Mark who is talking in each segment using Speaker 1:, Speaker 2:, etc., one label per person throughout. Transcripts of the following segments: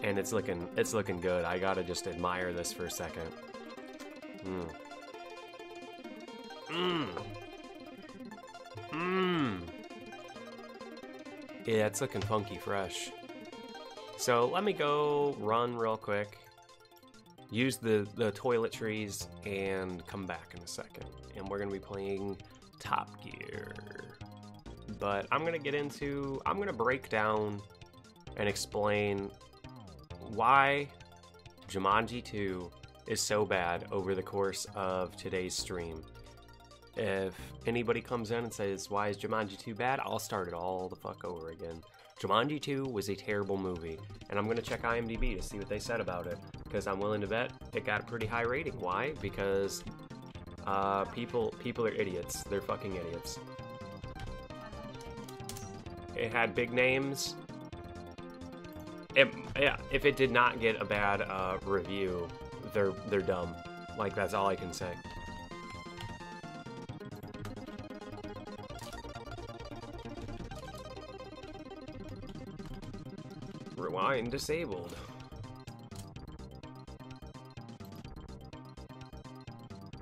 Speaker 1: And it's looking good. I gotta just admire this for a second. Mmm. Mmm. Mmm. Yeah, it's looking funky fresh. So let me go run real quick, use the toiletries, and come back in a second. And we're gonna be playing Top Gear. But I'm gonna break down and explain why Jumanji 2 is so bad over the course of today's stream. If anybody comes in and says, why is Jumanji 2 bad? I'll start it all the fuck over again. Jumanji 2 was a terrible movie, and I'm gonna check IMDb to see what they said about it, because I'm willing to bet it got a pretty high rating. Why? Because people are idiots. They're fucking idiots. It had big names. If it did not get a bad review, they're dumb. Like, that's all I can say. Rewind disabled.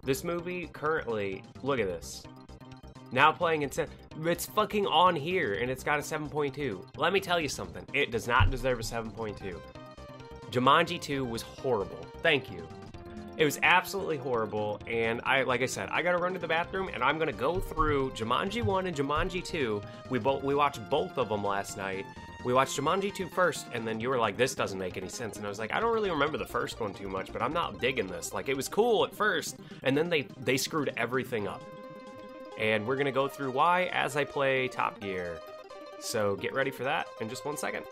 Speaker 1: This movie currently, look at this. Now playing in it's fucking on here and it's got a 7.2. Let me tell you something. It does not deserve a 7.2. Jumanji 2 was horrible. Thank you. It was absolutely horrible, and like I said, I gotta run to the bathroom, and I'm gonna go through Jumanji 1 and Jumanji 2. We watched both of them last night. We watched Jumanji 2 first, and then you were like, this doesn't make any sense. And I was like, I don't really remember the first one too much, but I'm not digging this. Like, it was cool at first, and then they screwed everything up. And we're gonna go through why as I play Top Gear. So get ready for that in just 1 second.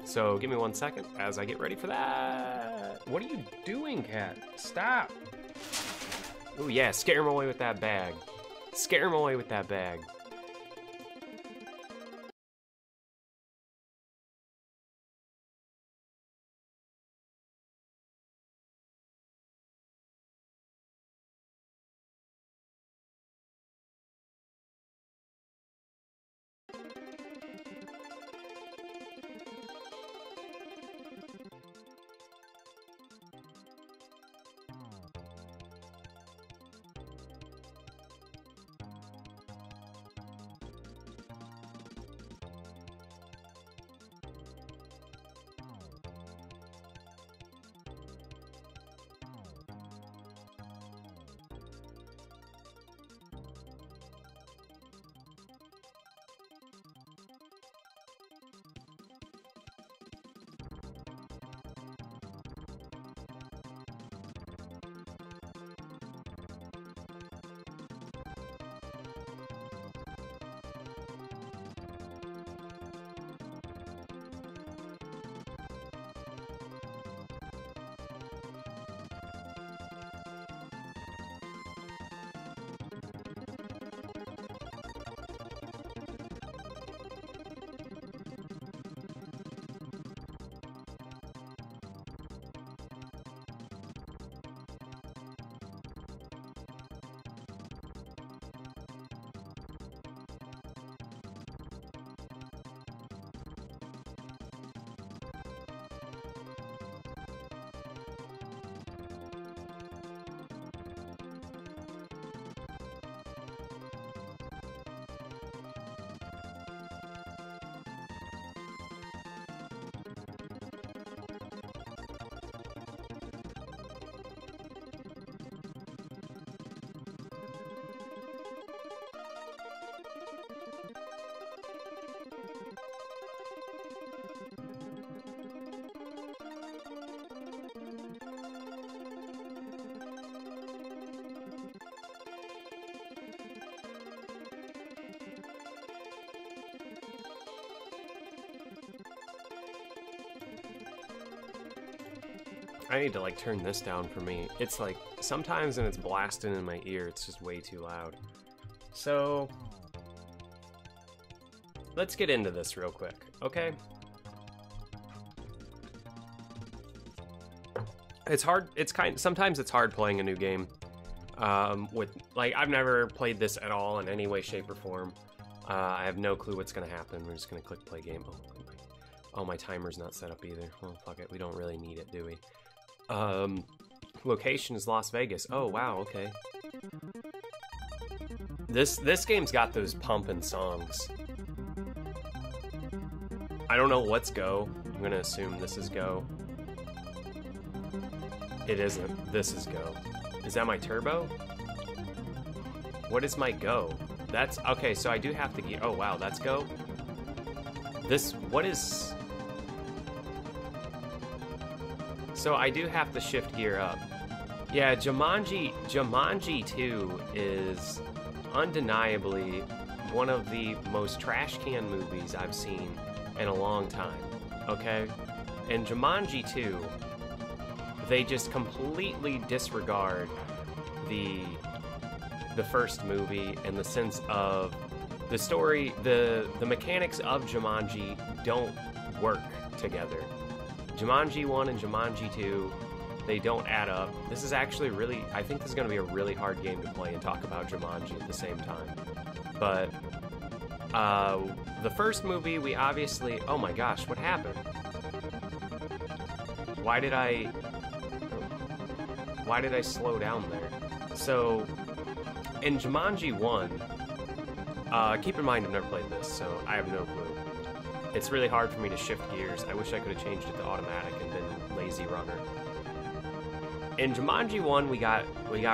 Speaker 1: So give me 1 second as I get ready for that. What are you doing, cat? Stop. Ooh, yeah, scare him away with that bag. Scare him away with that bag. I need to like turn this down for me. It's like sometimes when it's blasting in my ear, it's just way too loud. So let's get into this real quick, okay? It's hard. Sometimes it's hard playing a new game. With like, I've never played this at all in any way, shape, or form. I have no clue what's gonna happen. We're just gonna click play game. Oh, my timer's not set up either. Well, fuck it. We don't really need it, do we? Location is Las Vegas. Oh, wow, okay. This game's got those pumping songs. I don't know what's Go. I'm gonna assume this is Go. It isn't. This is Go. Is that my turbo? What is my Go? That's... Okay, so I do have to get... Oh, wow, that's Go? This... What is... So I do have to shift gear up. Yeah, Jumanji 2 is undeniably one of the most trash can movies I've seen in a long time, okay? In Jumanji 2, they just completely disregard the first movie in the sense of the story, the mechanics of Jumanji don't work together. Jumanji 1 and Jumanji 2, they don't add up. This is actually really, I think this is going to be a really hard game to play and talk about Jumanji at the same time. But the first movie, we obviously... Oh my gosh, what happened? Why did I slow down there? So, in Jumanji 1, keep in mind I've never played this, so I have no clue. It's really hard for me to shift gears. I wish I could have changed it to automatic and been lazy runner. In Jumanji 1, we got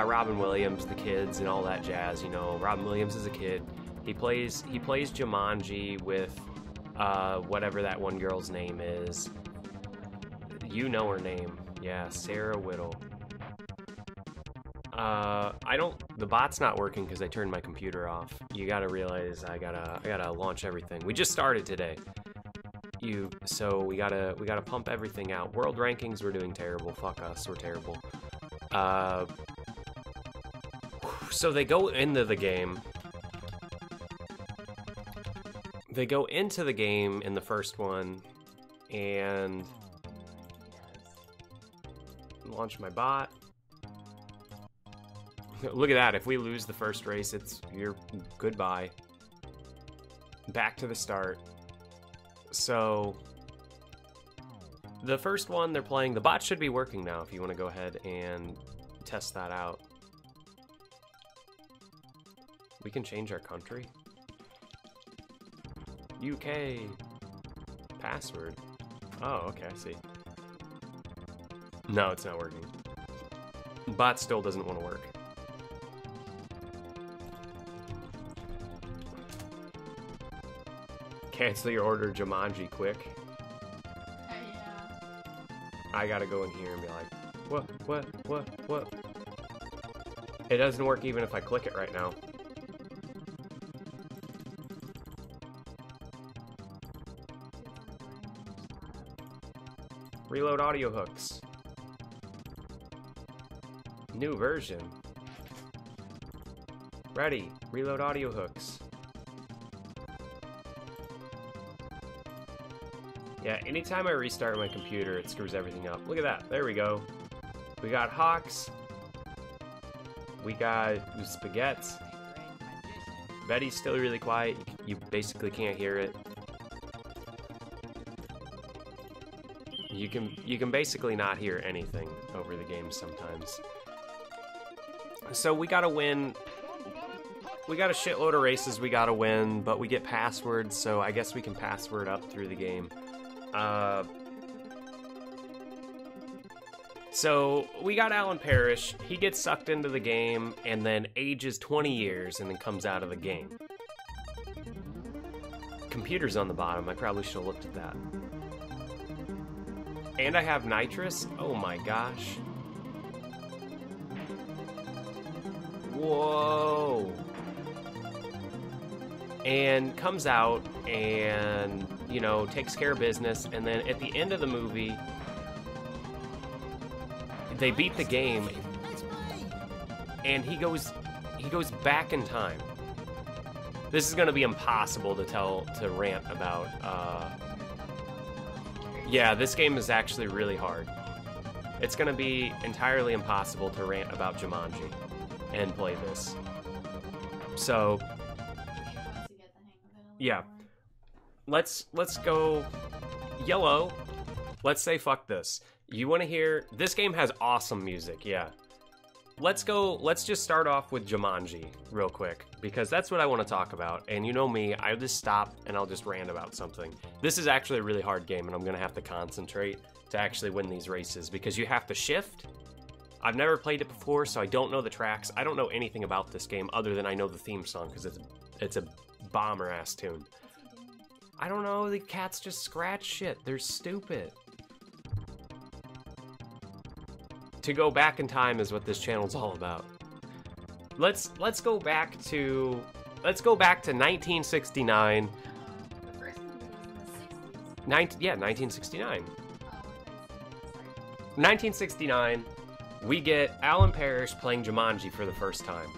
Speaker 1: Robin Williams, the kids, and all that jazz. You know, Robin Williams is a kid. He plays Jumanji with whatever that one girl's name is. You know her name. Yeah, Sarah Whittle. The bot's not working because I turned my computer off. You gotta realize I gotta launch everything. We just started today. So we gotta pump everything out. World rankings, we're doing terrible. Fuck us, we're terrible. So they go into the game. They go into the game in the first one, and launch my bot. Look at that. If we lose the first race, you're goodbye. Back to the start. So the first one they're playing, the bot should be working now if you want to go ahead and test that out. We can change our country. UK password. Oh, okay, I see. No, it's not working. Bot still doesn't want to work. Cancel your order, Jumanji, quick.
Speaker 2: Yeah.
Speaker 1: I gotta go in here and be like, what? It doesn't work even if I click it right now. Reload audio hooks. New version. Ready. Reload audio hooks. Yeah, anytime I restart my computer, it screws everything up. Look at that. There we go. We got Hawks. We got Spaghetti. Betty's still really quiet. You basically can't hear it. You can basically not hear anything over the game sometimes. So we gotta win. We got a shitload of races we gotta win, but we get passwords, so I guess we can password up through the game. So we got Alan Parrish. He gets sucked into the game and then ages 20 years and then comes out of the game. Computer's on the bottom. I probably should have looked at that. And I have nitrous. Oh my gosh. Whoa. And comes out and, you know, takes care of business, and then at the end of the movie, they beat the game, and he goes back in time. This is going to be impossible to rant about. Yeah, this game is actually really hard. It's going to be entirely impossible to rant about Jumanji. and play this. So, yeah. Let's go yellow. Let's say fuck this. You want to hear... This game has awesome music, yeah. Let's just start off with Jumanji real quick, because that's what I want to talk about. And you know me, I'll just stop and I'll just rant about something. This is actually a really hard game, and I'm going to have to concentrate to actually win these races, because you have to shift. I've never played it before, so I don't know the tracks. I don't know anything about this game other than I know the theme song, because it's a bomber-ass tune. I don't know, the cats just scratch shit. They're stupid. To go back in time is what this channel's all about. Let's go back to 1969.
Speaker 2: The first movie was in the 60s.
Speaker 1: Yeah, 1969. 1969, we get Alan Parrish playing Jumanji for the first time.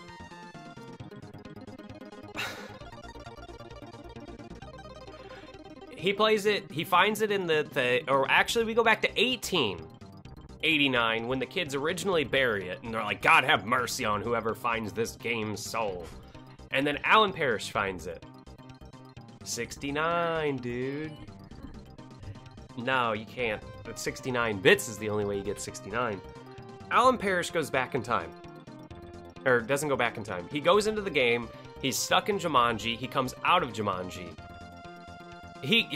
Speaker 1: He plays it, he finds it in or actually we go back to 1889 when the kids originally bury it, and they're like, God have mercy on whoever finds this game's soul. And then Alan Parrish finds it. 69, dude. No, you can't. But 69 bits is the only way you get 69. Alan Parrish goes back in time. Or doesn't go back in time. He goes into the game, he's stuck in Jumanji, he comes out of Jumanji.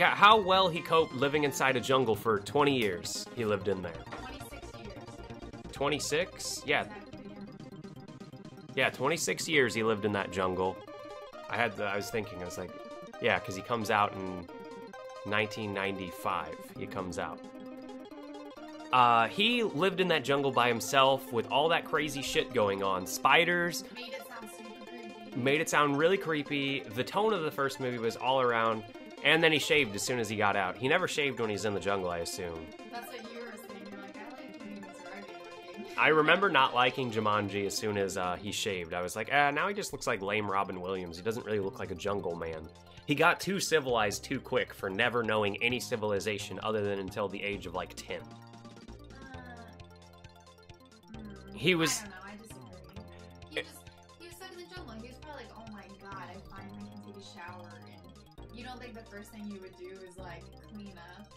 Speaker 1: How well he coped living inside a jungle for 20 years. He lived in there.
Speaker 2: 26 years.
Speaker 1: 26? Yeah.
Speaker 2: Exactly.
Speaker 1: Yeah, 26 years he lived in that jungle. I was thinking, I was like, yeah, because he comes out in 1995. He comes out. He lived in that jungle by himself with all that crazy shit going on. Spiders.
Speaker 2: Made it sound super creepy.
Speaker 1: Made it sound really creepy. The tone of the first movie was all around. And then he shaved as soon as he got out. He never shaved when he's in the jungle, I assume.
Speaker 2: That's what you were saying. You're like, I like when he was rugged looking.
Speaker 1: I remember not liking Jumanji as soon as he shaved. I was like, now he just looks like lame Robin Williams. He doesn't really look like a jungle man. He got too civilized too quick for never knowing any civilization other than until the age of like 10. He was...
Speaker 2: I don't know, I disagree. He was stuck in the jungle. He was probably like, oh my god, I finally can take a shower. And you don't think the first thing you would do is like clean up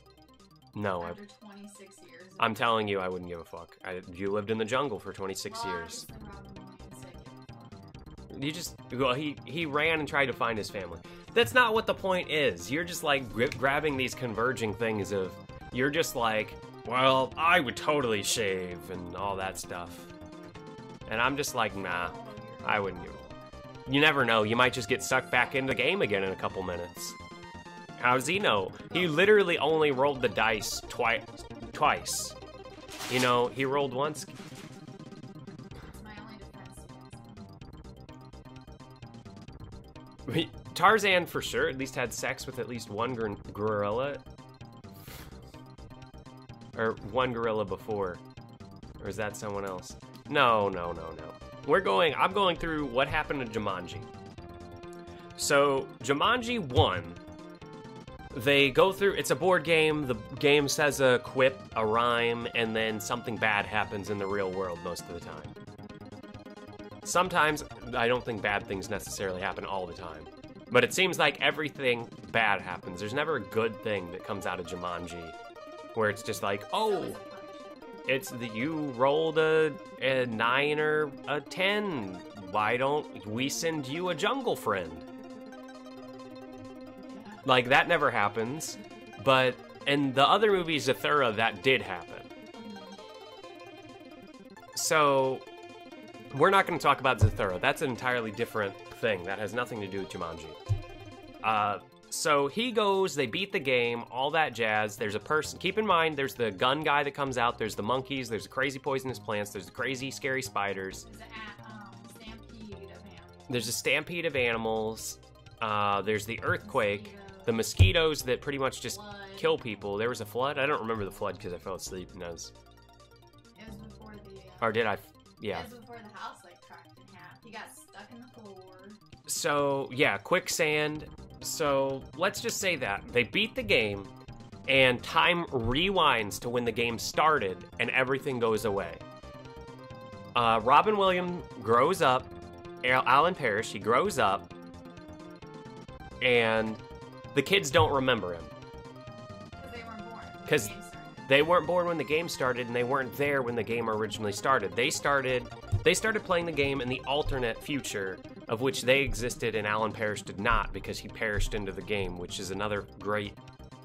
Speaker 1: No,
Speaker 2: after 26 years?
Speaker 1: I'm telling you, I wouldn't give a fuck. You lived in the jungle for 26 years. You just... Well, he ran and tried to find his family. That's not what the point is. You're just like grabbing these converging things of... You're just like, well, I would totally shave and all that stuff. And I'm just like, nah, I wouldn't give a fuck. You never know. You might just get sucked back into the game again in a couple minutes. How does he know? He literally only rolled the dice twice. You know, he rolled once.
Speaker 2: It's my only defense.
Speaker 1: Tarzan, for sure, at least had sex with at least one gorilla. Or one gorilla before. Or is that someone else? No. I'm going through what happened to Jumanji. So, Jumanji 1, they go through, it's a board game, the game says a quip, a rhyme, and then something bad happens in the real world most of the time. Sometimes, I don't think bad things necessarily happen all the time. But it seems like everything bad happens. There's never a good thing that comes out of Jumanji. Where it's just like, oh, you rolled a 9 or a 10. Why don't we send you a jungle friend? Like, that never happens. But in the other movie, Zathura, that did happen. So, we're not going to talk about Zathura. That's an entirely different thing. That has nothing to do with Jumanji. So he goes, they beat the game, all that jazz. There's a person, keep in mind, there's the gun guy that comes out, there's the monkeys, there's the crazy poisonous plants, there's the crazy scary spiders. There's a stampede of animals. There's the earthquake, the mosquitoes that pretty much just kill people. There was a flood. I don't remember the flood because I fell asleep and I was...
Speaker 2: It was before the...
Speaker 1: Or did I? Yeah.
Speaker 2: It was before the house, like, cracked in half. He got stuck in the floor.
Speaker 1: So, yeah, quicksand. So, let's just say that. They beat the game, and time rewinds to when the game started, and everything goes away. Robin Williams grows up. Alan Parrish, he grows up, and the kids don't remember him.
Speaker 2: Because they weren't born.
Speaker 1: Because they weren't born when the game started, and they weren't there when the game originally started. They started playing the game in the alternate future, of which they existed and Alan Parrish did not, because he perished into the game, which is another great...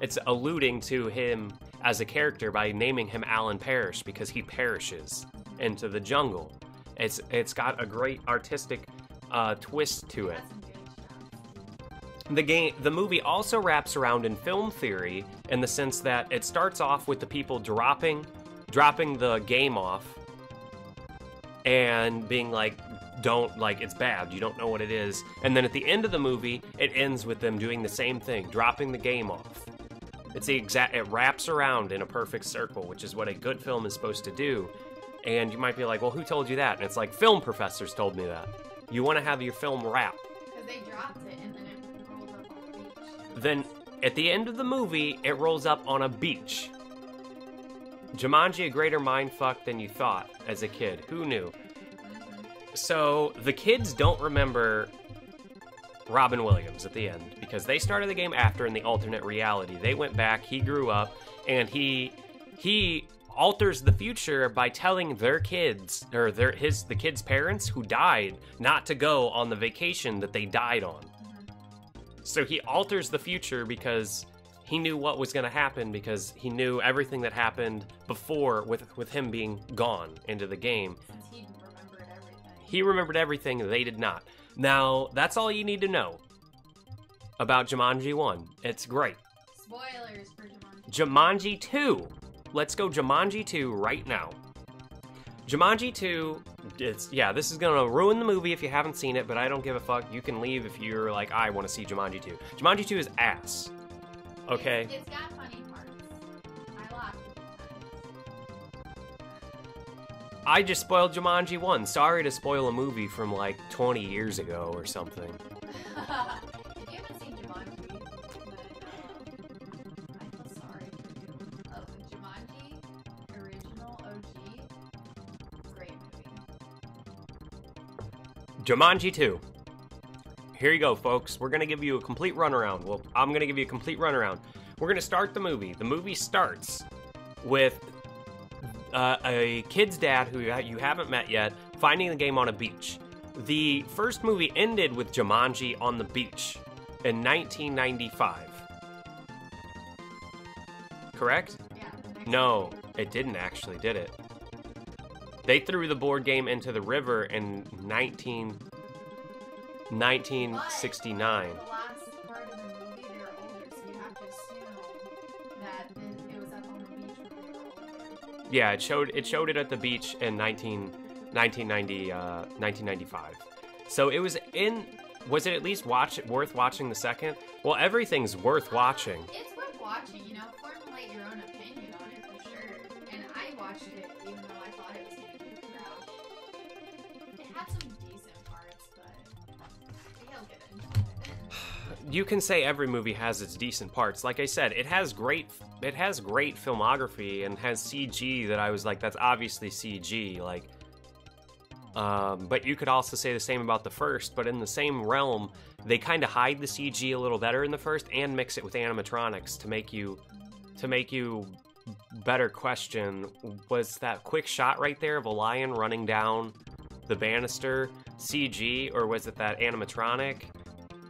Speaker 1: It's alluding to him as a character by naming him Alan Parrish, because he perishes into the jungle. It's got a great artistic twist to it. The movie also wraps around in film theory in the sense that it starts off with the people dropping the game off and being like, it's bad, you don't know what it is. And then at the end of the movie, it ends with them doing the same thing, dropping the game off. It wraps around in a perfect circle, which is what a good film is supposed to do. And you might be like, well, who told you that? And it's like, film professors told me that. You want to have your film wrap.
Speaker 2: Because they dropped it and then it rolled up on the beach.
Speaker 1: Then, at the end of the movie, it rolls up on a beach. Jumanji, a greater mindfuck than you thought as a kid. Who knew? So, the kids don't remember Robin Williams at the end, because they started the game after in the alternate reality. They went back, he grew up, and he alters the future by telling their kids, or the kids' parents who died, not to go on the vacation that they died on. So he alters the future because he knew what was going to happen, because he knew everything that happened before with him being gone into the game.
Speaker 2: Since he remembered everything.
Speaker 1: He remembered everything, they did not. Now, that's all you need to know about Jumanji 1. It's great.
Speaker 2: Spoilers for Jumanji.
Speaker 1: Jumanji 2. Let's go Jumanji 2 right now. Jumanji 2, this is gonna ruin the movie if you haven't seen it, but I don't give a fuck. You can leave if you're like, I want to see Jumanji 2. Jumanji 2 is ass. Okay?
Speaker 2: It's got funny parts. I laughed a few times.
Speaker 1: I just spoiled Jumanji 1. Sorry to spoil a movie from like 20 years ago or something.
Speaker 2: If you haven't seen Jumanji, then I feel sorry for you. Jumanji, original OG, great movie.
Speaker 1: Jumanji 2. Here you go, folks. We're going to give you a complete runaround. Well, I'm going to give you a complete runaround. We're going to start the movie. The movie starts with a kid's dad who you haven't met yet finding the game on a beach. The first movie ended with Jumanji on the beach in 1995. Correct?
Speaker 2: Yeah.
Speaker 1: No, it didn't actually, did it? They threw the board game into the river in 1969.
Speaker 2: The last part of the movie, they were older, so you have to assume that it was up on the beach when they were older.
Speaker 1: Yeah, it showed it at the beach in 1995. So it was in. Was it at least worth watching the second? Well, everything's worth watching.
Speaker 2: It's worth watching, formulate your own opinion on it for sure. And I watched it even though I thought it was going to be trash. It had some decent parts, but you'll get into it.
Speaker 1: You can say every movie has its decent parts. Like I said, it has great filmography and has CG that I was like, that's obviously CG. Like, but you could also say the same about the first. But in the same realm, they kind of hide the CG a little better in the first and mix it with animatronics to make you better question, was that quick shot right there of a lion running down the banister CG, or was it that animatronic?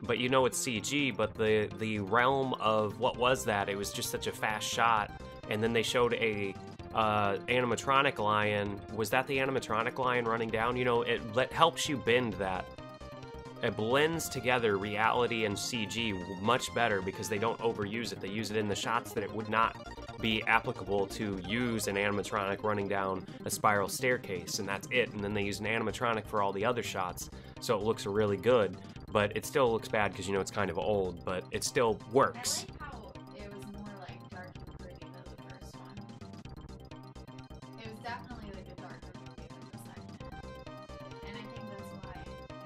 Speaker 1: But you know it's CG, but the realm of what was that? It was just such a fast shot, and then they showed a animatronic lion. Was that the animatronic lion running down? It helps you bend that. It blends together reality and CG much better because they don't overuse it. They use it in the shots that it would not be applicable to use an animatronic running down a spiral staircase, and that's it. And then they use an animatronic for all the other shots, so it looks really good. But it still looks bad because it's kind of old, but it still works.
Speaker 2: I like how it was more like dark and gritty than the first one. It was definitely like a darker movie than the second, and I think that's why it was kind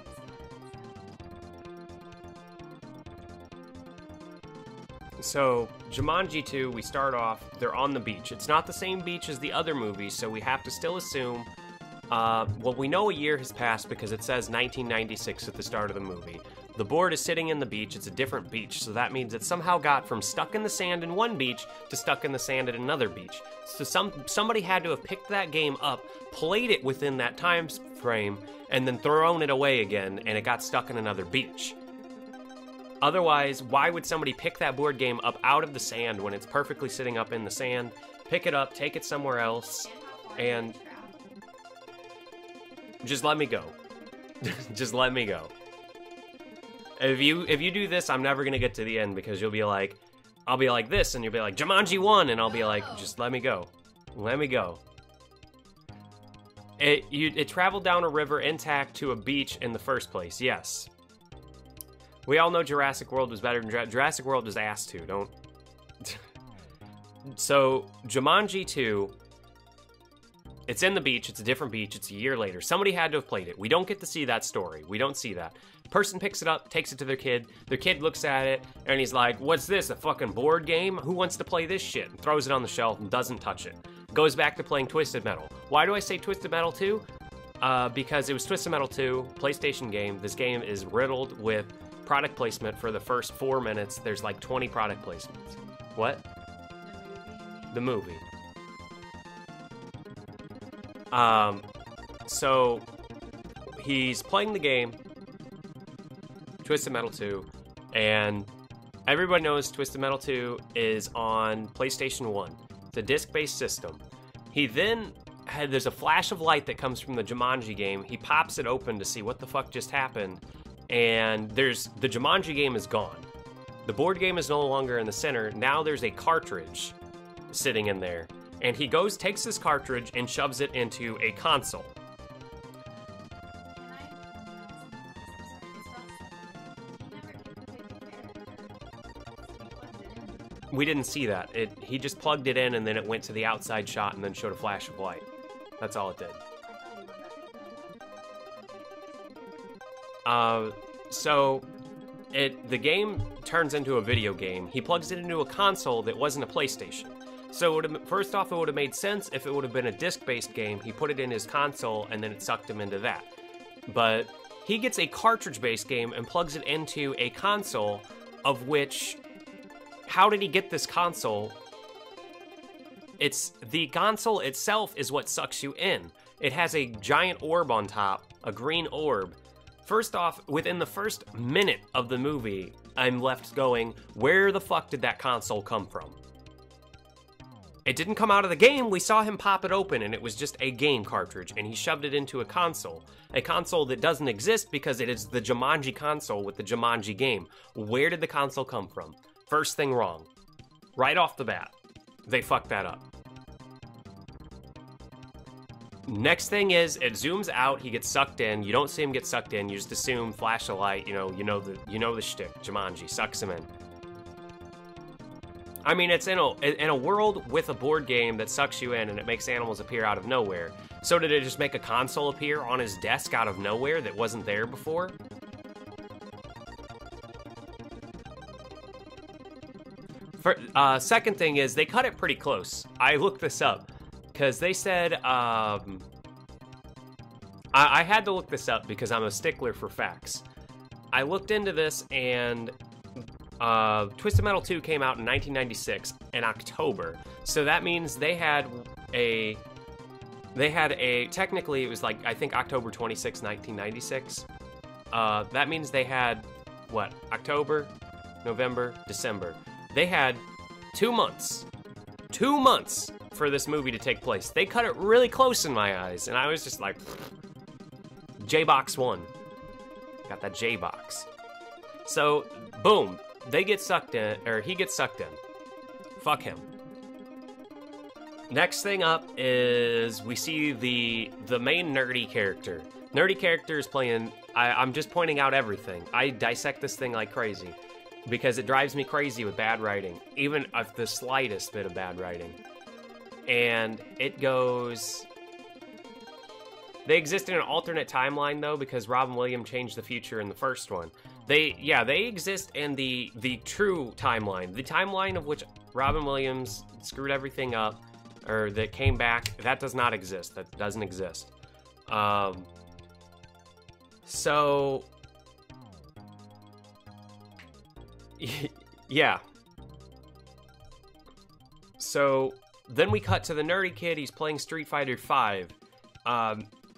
Speaker 2: of.
Speaker 1: So, Jumanji 2, we start off, they're on the beach. It's not the same beach as the other movies, so we have to still assume Well, we know a year has passed because it says 1996 at the start of the movie. The board is sitting in the beach. It's a different beach, so that means it somehow got from stuck in the sand in one beach to stuck in the sand at another beach. So somebody had to have picked that game up, played it within that time frame, and then thrown it away again, and it got stuck in another beach. Otherwise, why would somebody pick that board game up out of the sand when it's perfectly sitting up in the sand, pick it up, take it somewhere else, and just let me go. Just let me go. If you do this, I'm never gonna get to the end because you'll be like, I'll be like this, and you'll be like, Jumanji 1, and I'll be like, just let me go. Let me go. It traveled down a river intact to a beach in the first place, yes. We all know Jurassic World was better than Jurassic World was ass too, don't... So, Jumanji 2, it's in the beach, it's a different beach, it's a year later. Somebody had to have played it. We don't get to see that story. We don't see that. Person picks it up, takes it to their kid looks at it, and he's like, what's this, a fucking board game? Who wants to play this shit? And throws it on the shelf and doesn't touch it. Goes back to playing Twisted Metal. Why do I say Twisted Metal 2? Because it was Twisted Metal 2, PlayStation game. This game is riddled with product placement for the first 4 minutes. There's like 20 product placements. What? The movie. So he's playing the game, Twisted Metal 2, and everybody knows Twisted Metal 2 is on PlayStation 1. It's a disc-based system. He then there's a flash of light that comes from the Jumanji game. He pops it open to see what the fuck just happened, and the Jumanji game is gone. The board game is no longer in the center. Now there's a cartridge sitting in there. And he takes this cartridge and shoves it into a console. We didn't see that. He just plugged it in and then it went to the outside shot and then showed a flash of light. That's all it did. The game turns into a video game. He plugs it into a console that wasn't a PlayStation. So first off, it would have made sense if it would have been a disc-based game. He put it in his console, and then it sucked him into that. But he gets a cartridge-based game and plugs it into a console, of which... How did he get this console? The console itself is what sucks you in. It has a giant orb on top, a green orb. First off, within the first minute of the movie, I'm left going, where the fuck did that console come from? It didn't come out of the game. We saw him pop it open and it was just a game cartridge and he shoved it into a console that doesn't exist because it is the Jumanji console with the Jumanji game. Where did the console come from? First thing wrong. Right off the bat. They fucked that up. Next thing is, it zooms out, he gets sucked in. You don't see him get sucked in, you just assume flash of light, you know the shtick, Jumanji, sucks him in. I mean, it's in a world with a board game that sucks you in and it makes animals appear out of nowhere. So did it just make a console appear on his desk out of nowhere that wasn't there before? Second thing is, they cut it pretty close. I looked this up, because they said, I had to look this up because I'm a stickler for facts. I looked into this and... Twisted Metal 2 came out in 1996 in October, so that means they had a technically it was like I think October 26, 1996. That means they had what, October, November, December. They had 2 months for this movie to take place. They cut it really close in my eyes, and I was just like, J-Box 1. Got that J-Box. So, boom. They get sucked in, or he gets sucked in. Fuck him. Next thing up is we see the main nerdy character. Nerdy character is playing... I'm just pointing out everything. I dissect this thing like crazy because it drives me crazy with bad writing, even of the slightest bit of bad writing. And it goes... They exist in an alternate timeline though because Robin Williams changed the future in the first one. They exist in the true timeline. The timeline of which Robin Williams screwed everything up, or that came back, that does not exist. That doesn't exist. So yeah. So then we cut to the nerdy kid. He's playing Street Fighter V.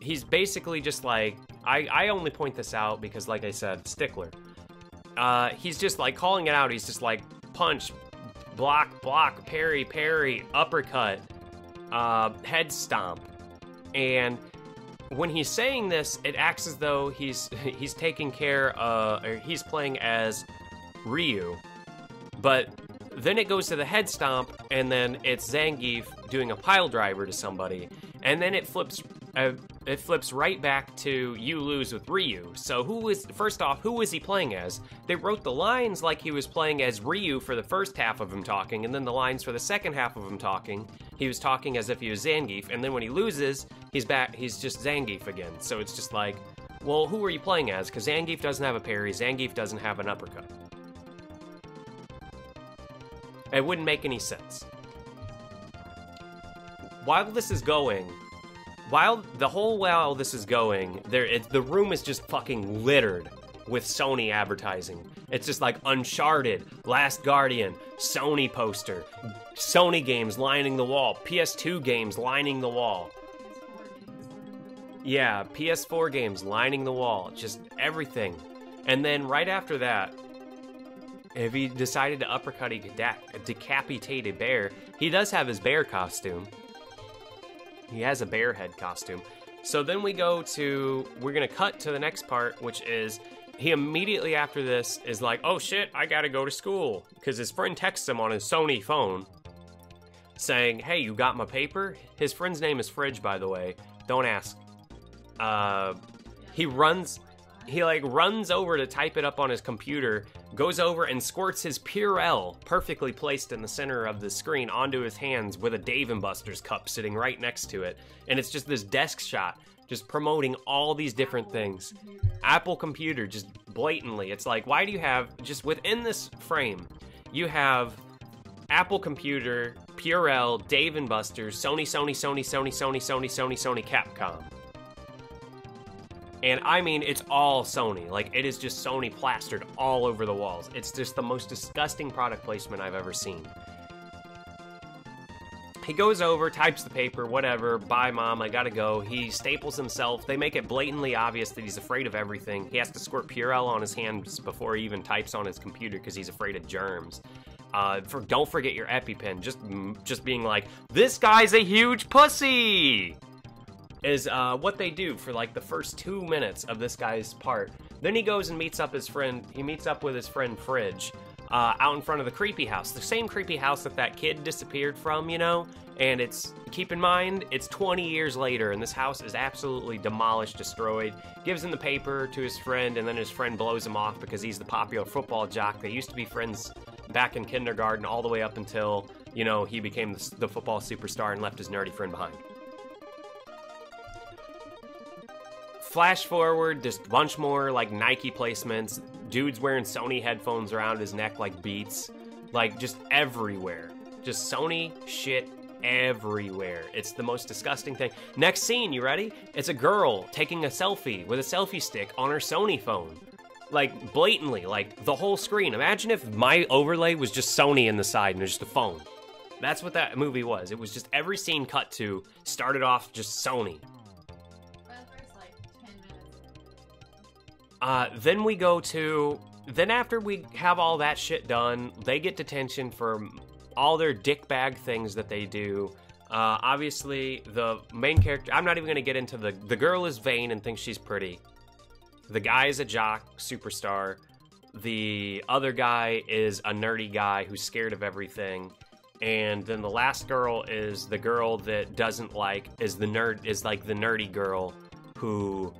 Speaker 1: He's basically just like, I only point this out because, like I said, stickler. He's just like calling it out. He's just like punch, block, block, parry, parry, uppercut, head stomp. And when he's saying this, it acts as though he's taking care or he's playing as Ryu. But then it goes to the head stomp, and then it's Zangief doing a pile driver to somebody, and then it flips right back to you lose with Ryu. So first off, who was he playing as? They wrote the lines like he was playing as Ryu for the first half of him talking, and then the lines for the second half of him talking, he was talking as if he was Zangief, and then when he loses, he's just Zangief again. So it's just like, well, who are you playing as? Because Zangief doesn't have a parry, Zangief doesn't have an uppercut. It wouldn't make any sense. While this is going, the room is just fucking littered with Sony advertising. It's just like Uncharted, Last Guardian, Sony poster, Sony games lining the wall, PS2 games lining the wall. Yeah, PS4 games lining the wall, just everything. And then right after that, if he decided to uppercut a decapitated bear, he does have his bear costume. He has a bear head costume. So then we're gonna cut to the next part, which is he immediately after this is like, oh shit, I gotta go to school. Because his friend texts him on his Sony phone saying, hey, you got my paper? His friend's name is Fridge, by the way. Don't ask. He runs over to type it up on his computer, goes over and squirts his Purell, perfectly placed in the center of the screen, onto his hands with a Dave & Buster's cup sitting right next to it. And it's just this desk shot, just promoting all these different things. Apple Computer, just blatantly. It's like, why do you have, just within this frame, you have Apple Computer, Purell, Dave & Buster's, Sony, Capcom. And I mean, it's all Sony. Like, it is just Sony plastered all over the walls. It's just the most disgusting product placement I've ever seen. He goes over, types the paper, whatever, bye mom, I gotta go. He staples himself. They make it blatantly obvious that he's afraid of everything. He has to squirt Purell on his hands before he even types on his computer because he's afraid of germs. Don't forget your EpiPen. Just being like, this guy's a huge pussy! Is what they do for like the first 2 minutes of this guy's part. Then he goes and meets up with his friend Fridge out in front of the creepy house. The same creepy house that kid disappeared from, you know? And keep in mind, it's 20 years later and this house is absolutely demolished, destroyed. Gives him the paper to his friend, and then his friend blows him off because he's the popular football jock. They used to be friends back in kindergarten all the way up until, you know, he became the football superstar and left his nerdy friend behind. Flash forward, just a bunch more like Nike placements, dudes wearing Sony headphones around his neck like Beats, like just everywhere. Just Sony shit everywhere. It's the most disgusting thing. Next scene, you ready? It's a girl taking a selfie with a selfie stick on her Sony phone. Like, blatantly, like the whole screen. Imagine if my overlay was just Sony in the side and just a phone. That's what that movie was. It was just every scene cut to started off just Sony. Then after we have all that shit done, they get detention for all their dickbag things that they do. Obviously, the main character, I'm not even going to get into the girl is vain and thinks she's pretty. The guy is a jock, superstar. The other guy is a nerdy guy who's scared of everything. And then the last girl is the girl that is the nerdy girl who...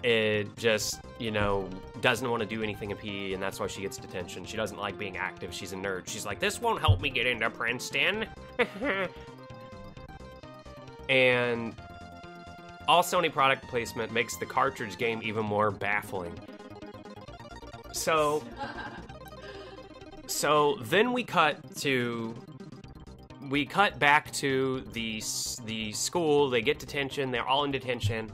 Speaker 1: It just, you know, doesn't want to do anything in PE, and that's why she gets detention. She doesn't like being active. She's a nerd. She's like, this won't help me get into Princeton. And all Sony product placement makes the cartridge game even more baffling. So then we cut back to the school. They get detention. They're all in detention.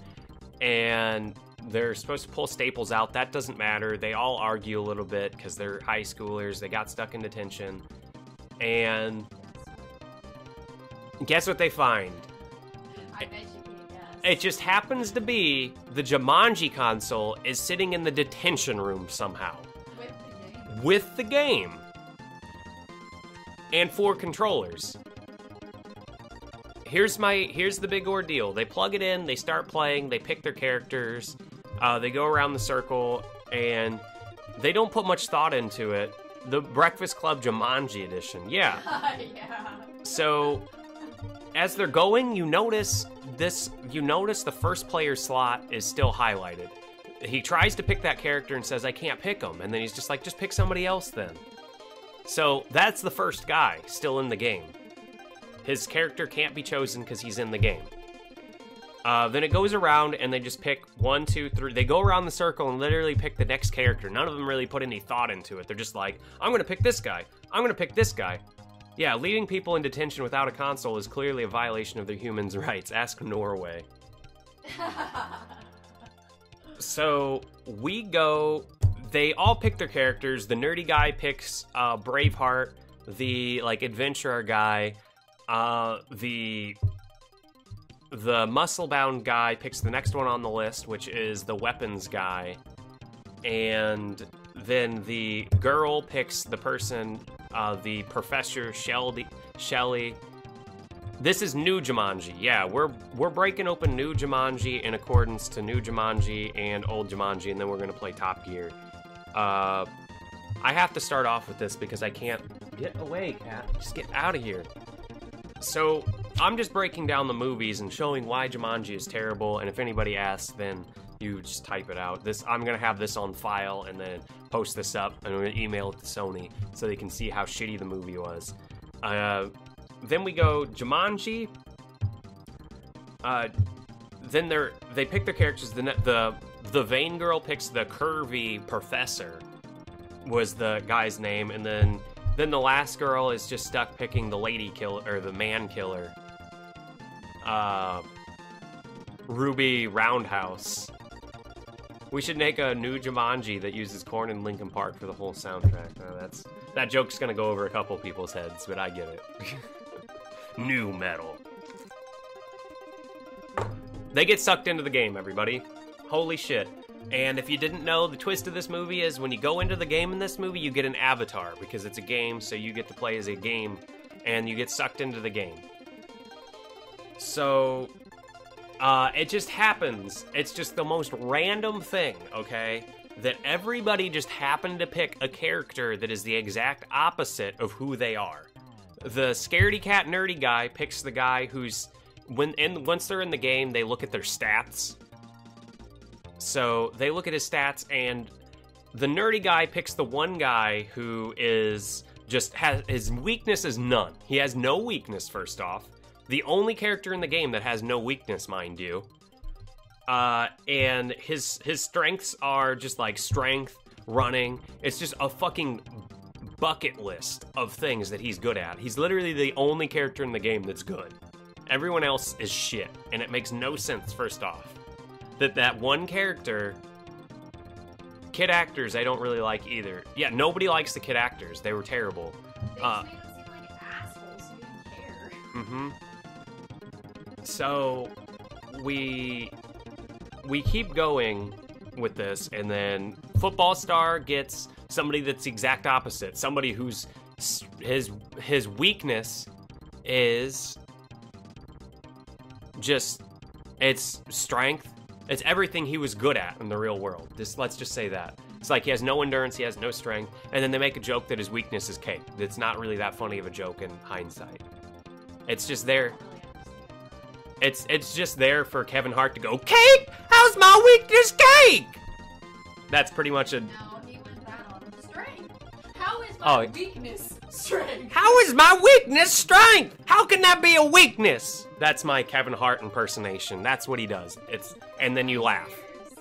Speaker 1: and they're supposed to pull Staples out. That doesn't matter. They all argue a little bit because they're high schoolers. They got stuck in detention. And guess what they find?
Speaker 2: I bet you can guess.
Speaker 1: It just happens to be the Jumanji console is sitting in the detention room somehow. With the game. And 4 controllers. Here's the big ordeal. They plug it in, they start playing, they pick their characters, they go around the circle, and they don't put much thought into it. The Breakfast Club Jumanji edition, yeah.
Speaker 2: Yeah.
Speaker 1: So, as they're going, you notice the first player slot is still highlighted. He tries to pick that character and says, I can't pick him, and then he's just like, just pick somebody else then. So, that's the first guy still in the game. His character can't be chosen because he's in the game. Then it goes around and they just pick 1, 2, 3. They go around the circle and literally pick the next character. None of them really put any thought into it. They're just like, I'm going to pick this guy. I'm going to pick this guy. Yeah, leaving people in detention without a console is clearly a violation of their human rights. Ask Norway. So we go. They all pick their characters. The nerdy guy picks Braveheart. The adventurer guy. The muscle-bound guy picks the next one on the list, which is the weapons guy. And then the girl picks the person, the Professor Shelley. This is New Jumanji. Yeah, we're breaking open New Jumanji in accordance to New Jumanji and Old Jumanji, and then we're going to play Top Gear. I have to start off with this because I can't... Get away, cat. Just get out of here. So, I'm just breaking down the movies and showing why Jumanji is terrible, and if anybody asks, then you just type it out. I'm gonna have this on file and then post this up, and I'm gonna email it to Sony so they can see how shitty the movie was. Then we go Jumanji. Then they pick their characters. The vain girl picks the curvy professor, was the guy's name, and then the last girl is just stuck picking the lady killer, or the man killer. Ruby Roundhouse. We should make a new Jumanji that uses Korn and Linkin Park for the whole soundtrack. That joke's gonna go over a couple people's heads, but I get it. New metal. They get sucked into the game, everybody. Holy shit. And if you didn't know, the twist of this movie is when you go into the game in this movie, you get an avatar, because it's a game, so you get to play as a game, and you get sucked into the game. So, it just happens. It's just the most random thing, okay? That everybody just happened to pick a character that is the exact opposite of who they are. The scaredy cat nerdy guy picks the guy who's... Once they're in the game, they look at their stats. So they look at his stats, and the nerdy guy picks the one guy who is his weakness is none. He has no weakness, first off. The only character in the game that has no weakness, mind you. And his strengths are just like strength, running. It's just a fucking bucket list of things that he's good at. He's literally the only character in the game that's good. Everyone else is shit, and it makes no sense, first off. That one character... Kid actors, I don't really like either. Yeah, nobody likes the kid actors. They were terrible.
Speaker 2: They just made them seem like assholes who didn't care.
Speaker 1: Mm-hmm. So, we keep going with this, and then Football Star gets somebody that's the exact opposite. Somebody whose... His weakness is... just... It's strength. It's everything he was good at in the real world. Let's just say that. It's like he has no endurance, he has no strength, and then they make a joke that his weakness is cake. It's not really that funny of a joke in hindsight. It's just there. It's just there for Kevin Hart to go, cake? How's my weakness cake? That's pretty much a...
Speaker 2: No, he went that on strength. How is my weakness strength?
Speaker 1: How is my weakness strength? How can that be a weakness? That's my Kevin Hart impersonation. That's what he does. And then you laugh.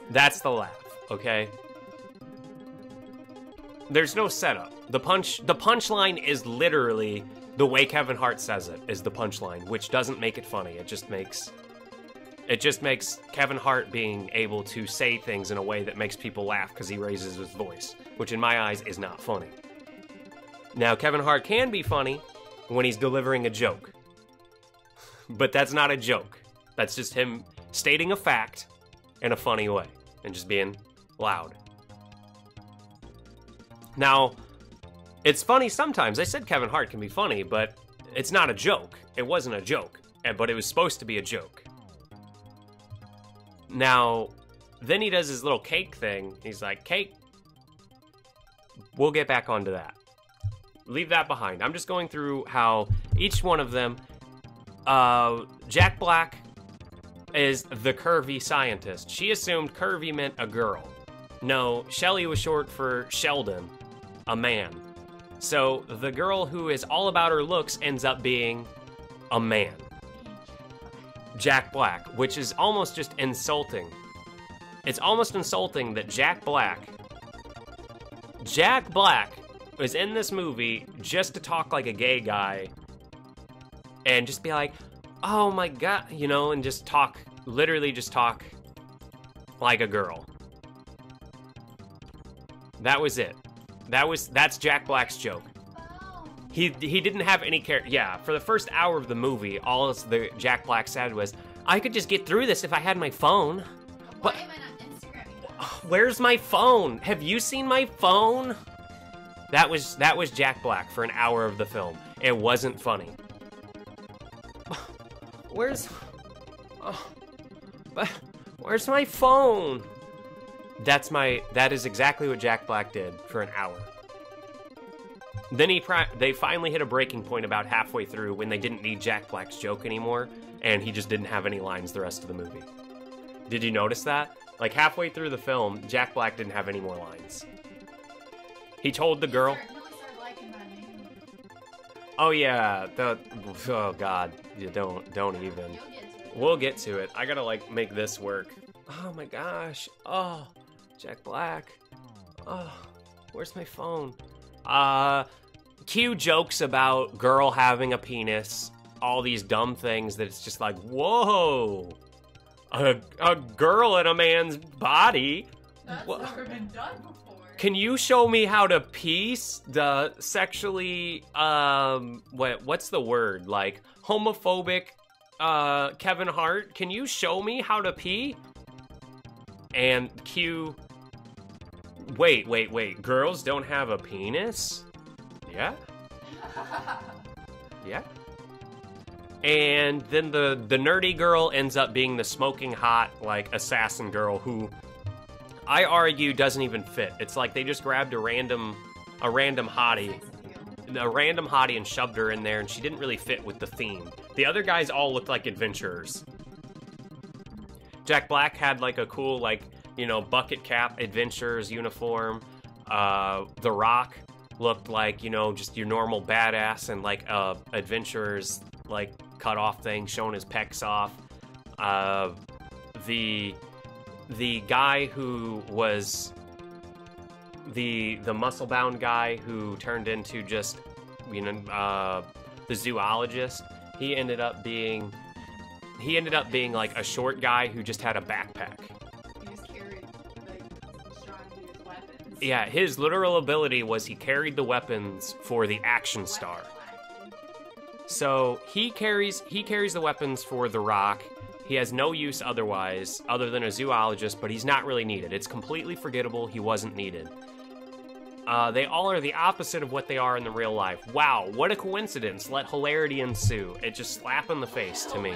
Speaker 1: That's the laugh, okay? There's no setup. The punchline is literally the way Kevin Hart says it is the punchline, which doesn't make it funny. It just makes... It just makes Kevin Hart being able to say things in a way that makes people laugh because he raises his voice, which in my eyes is not funny. Now, Kevin Hart can be funny when he's delivering a joke, but that's not a joke. That's just him stating a fact in a funny way and just being loud. Now, it's funny sometimes. I said Kevin Hart can be funny, but it's not a joke. It wasn't a joke, but it was supposed to be a joke. Now, then he does his little cake thing. He's like, cake. We'll get back onto that. Leave that behind. I'm just going through how each one of them, Jack Black is the curvy scientist. She assumed curvy meant a girl. No, Shelly was short for Sheldon, a man. So the girl who is all about her looks ends up being a man. Jack Black, which is almost just insulting. It's almost insulting that Jack Black was in this movie just to talk like a gay guy and just be like, oh my god, you know, and just talk, literally just talk like a girl. That was it. That's Jack Black's joke. He didn't have any character. Yeah, for the first hour of the movie, all the Jack Black said was, I could just get through this if I had my phone.
Speaker 2: Why am I not Instagramming?
Speaker 1: Where's my phone? Have you seen my phone? That was Jack Black for an hour of the film. It wasn't funny. Where's my phone? That is exactly what Jack Black did for an hour. Then they finally hit a breaking point about halfway through when they didn't need Jack Black's joke anymore, and he just didn't have any lines the rest of the movie. Did you notice that? Like halfway through the film, Jack Black didn't have any more lines. He told the girl... Oh yeah, oh god, you don't even. We'll get to it. I gotta like make this work. Oh my gosh. Oh, Jack Black. Oh, where's my phone? Cue jokes about girl having a penis. All these dumb things that it's just like, whoa, a girl in a man's body.
Speaker 2: That's never been done before.
Speaker 1: Can you show me how to piece the sexually, what's the word? Like, homophobic, Kevin Hart? Can you show me how to pee? And cue, wait, girls don't have a penis? Yeah? Yeah? And then the nerdy girl ends up being the smoking hot, like, assassin girl who... I argue doesn't even fit. It's like they just grabbed a random hottie and shoved her in there, and she didn't really fit with the theme. The other guys all looked like adventurers. Jack Black had like a cool, like, you know, bucket cap adventurers uniform. The Rock looked like, you know, just your normal badass and like adventurer's like cut off thing showing his pecs off. The guy who was the muscle-bound guy who turned into just, you know, the zoologist, he ended up being like a short guy who just had a backpack.
Speaker 2: He just carried, like, strong dude's weapons.
Speaker 1: Yeah, his literal ability was he carried the weapons for the action star. So he carries the weapons for The Rock. He has no use otherwise, other than a zoologist, but he's not really needed. It's completely forgettable. He wasn't needed. They all are the opposite of what they are in the real life. Wow, what a coincidence. Let hilarity ensue. It just slap in the face to me.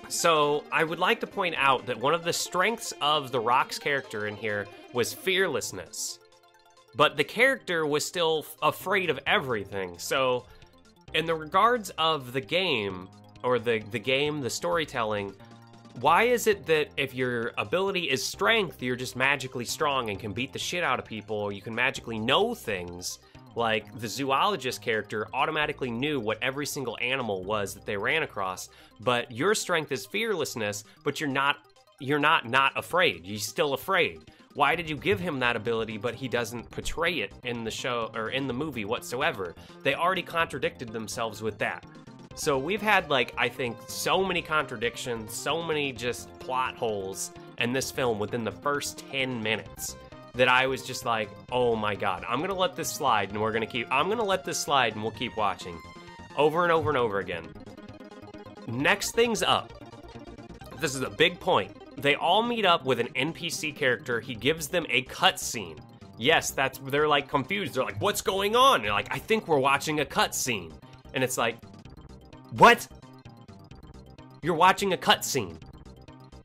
Speaker 1: So, I would like to point out that one of the strengths of The Rock's character in here was fearlessness. But the character was still afraid of everything. So, in the regards of the game... or the storytelling, why is it that if your ability is strength, you're just magically strong and can beat the shit out of people, or you can magically know things? Like, the zoologist character automatically knew what every single animal was that they ran across, but your strength is fearlessness, but you're not afraid. You're still afraid. Why did you give him that ability, but he doesn't portray it in the show, or in the movie whatsoever? They already contradicted themselves with that. So we've had, like, I think, so many contradictions, so many just plot holes in this film within the first 10 minutes that I was just like, oh my god, I'm gonna let this slide and I'm gonna let this slide and we'll keep watching. Over and over and over again. Next thing's up. This is a big point. They all meet up with an NPC character. He gives them a cutscene. Yes, they're like confused. They're like, what's going on? And they're like, I think we're watching a cutscene. And it's like, what? You're watching a cutscene.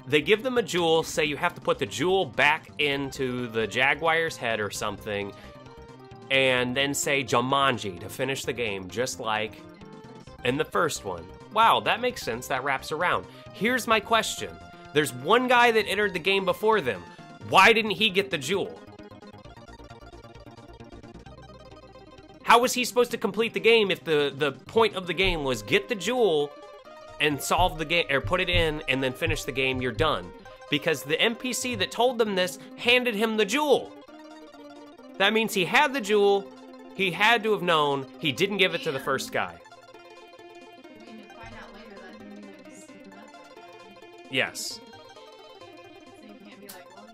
Speaker 1: They give them a jewel, say you have to put the jewel back into the Jaguar's head or something, and then say Jumanji to finish the game, just like in the first one. Wow, that makes sense. That wraps around. Here's my question. There's one guy that entered the game before them. Why didn't he get the jewel? How was he supposed to complete the game if the point of the game was get the jewel and solve the game, or put it in and then finish the game, you're done? Because the NPC that told them this handed him the jewel. That means he had the jewel, he had to have known, he didn't give it to the first guy.
Speaker 2: We need to find out later that he was left like that.
Speaker 1: Yes.
Speaker 2: So you can't be like, well,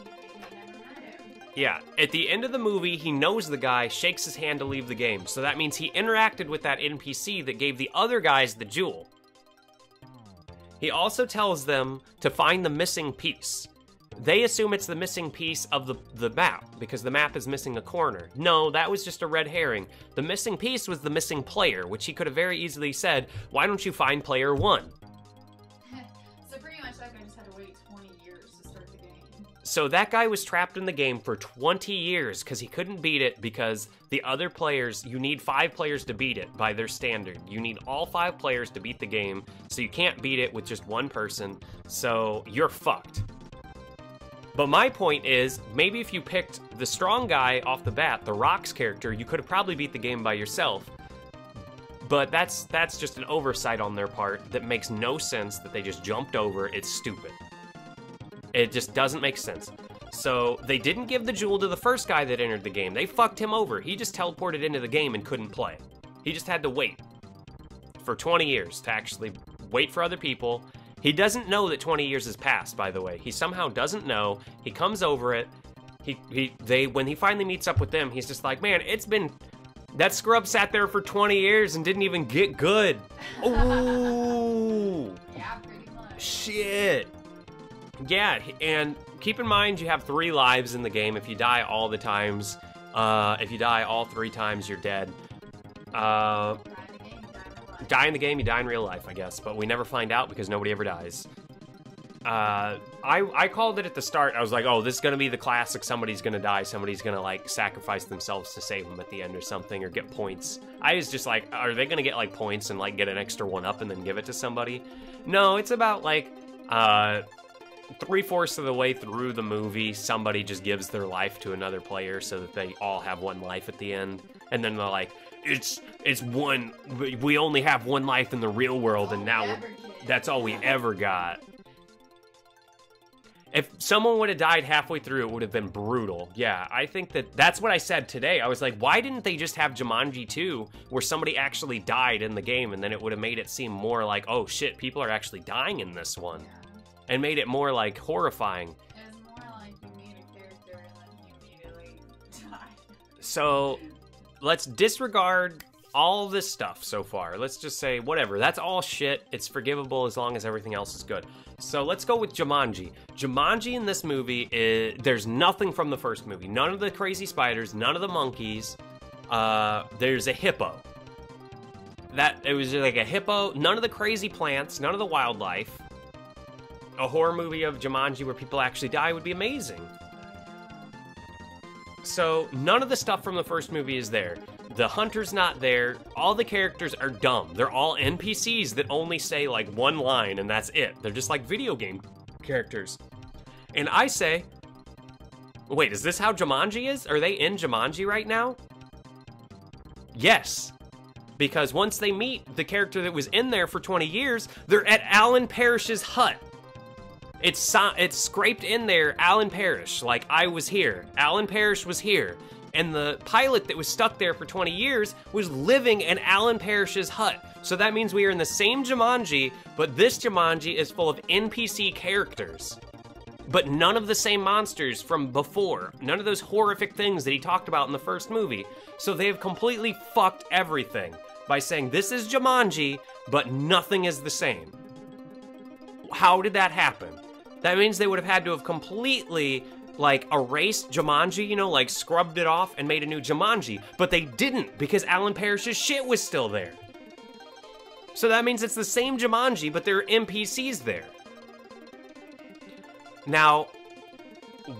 Speaker 2: he never met him.
Speaker 1: Yeah, at the end of the movie, he knows the guy, shakes his hand to leave the game. So that means he interacted with that NPC that gave the other guys the jewel. He also tells them to find the missing piece. They assume it's the missing piece of the map, because the map is missing a corner. No, that was just a red herring. The missing piece was the missing player, which he could have very easily said, why don't you find player 1?
Speaker 2: So pretty much that guy just had to wait 20 years to start the game.
Speaker 1: So that guy was trapped in the game for 20 years because he couldn't beat it, because the other players, you need 5 players to beat it by their standard. You need all 5 players to beat the game, so you can't beat it with just one person, so you're fucked. But my point is, maybe if you picked the strong guy off the bat, the Rock's character, you could have probably beat the game by yourself. But that's just an oversight on their part that makes no sense that they just jumped over. It's stupid. It just doesn't make sense. So they didn't give the jewel to the first guy that entered the game. They fucked him over. He just teleported into the game and couldn't play. He just had to wait for 20 years to actually wait for other people. He doesn't know that 20 years has passed, by the way. He somehow doesn't know. He comes over it. When he finally meets up with them, he's just like, man, it's been... That scrub sat there for 20 years and didn't even get good. Ooh.
Speaker 2: Yeah, pretty much.
Speaker 1: Shit. Yeah, and keep in mind you have 3 lives in the game. If you die all the times, if you die all 3 times, you're dead. Die in the game, you die in real life, I guess. But we never find out because nobody ever dies. I called it at the start. I was like, oh, this is going to be the classic. Somebody's going to die. Somebody's going to, like, sacrifice themselves to save them at the end or something, or get points. I was just like, are they going to get, like, points and, like, get an extra one up and then give it to somebody? No, it's about, like, 3/4 of the way through the movie, somebody just gives their life to another player so that they all have 1 life at the end. And then they're like, it's one, we only have 1 life in the real world, and now that's all we ever got. If someone would have died halfway through, it would have been brutal. Yeah, I think that's what I said today. I was like, why didn't they just have Jumanji 2, where somebody actually died in the game, and then it would have made it seem more like, oh shit, people are actually dying in this one.
Speaker 2: Yeah.
Speaker 1: And made it more, like, horrifying.
Speaker 2: It was more like you meet a character and then he immediately died.
Speaker 1: So, let's disregard all this stuff so far. Let's just say, whatever, that's all shit. It's forgivable as long as everything else is good. So let's go with Jumanji. Jumanji in this movie, there's nothing from the first movie. None of the crazy spiders, none of the monkeys. There's a hippo. It was like a hippo, none of the crazy plants, none of the wildlife. A horror movie of Jumanji where people actually die would be amazing. So, none of the stuff from the first movie is there. The hunter's not there. All the characters are dumb. They're all NPCs that only say, like, 1 line, and that's it. They're just like video game characters. And I say, wait, is this how Jumanji is? Are they in Jumanji right now? Yes. Because once they meet the character that was in there for 20 years, they're at Alan Parrish's hut. It's scraped in there, Alan Parrish, like, I was here. Alan Parrish was here. And the pilot that was stuck there for 20 years was living in Alan Parrish's hut. So that means we are in the same Jumanji, but this Jumanji is full of NPC characters. But none of the same monsters from before. None of those horrific things that he talked about in the first movie. So they have completely fucked everything by saying this is Jumanji, but nothing is the same. How did that happen? That means they would have had to have completely, like, erased Jumanji, you know, like scrubbed it off and made a new Jumanji. But they didn't, because Alan Parrish's shit was still there. So that means it's the same Jumanji, but there are NPCs there. Now,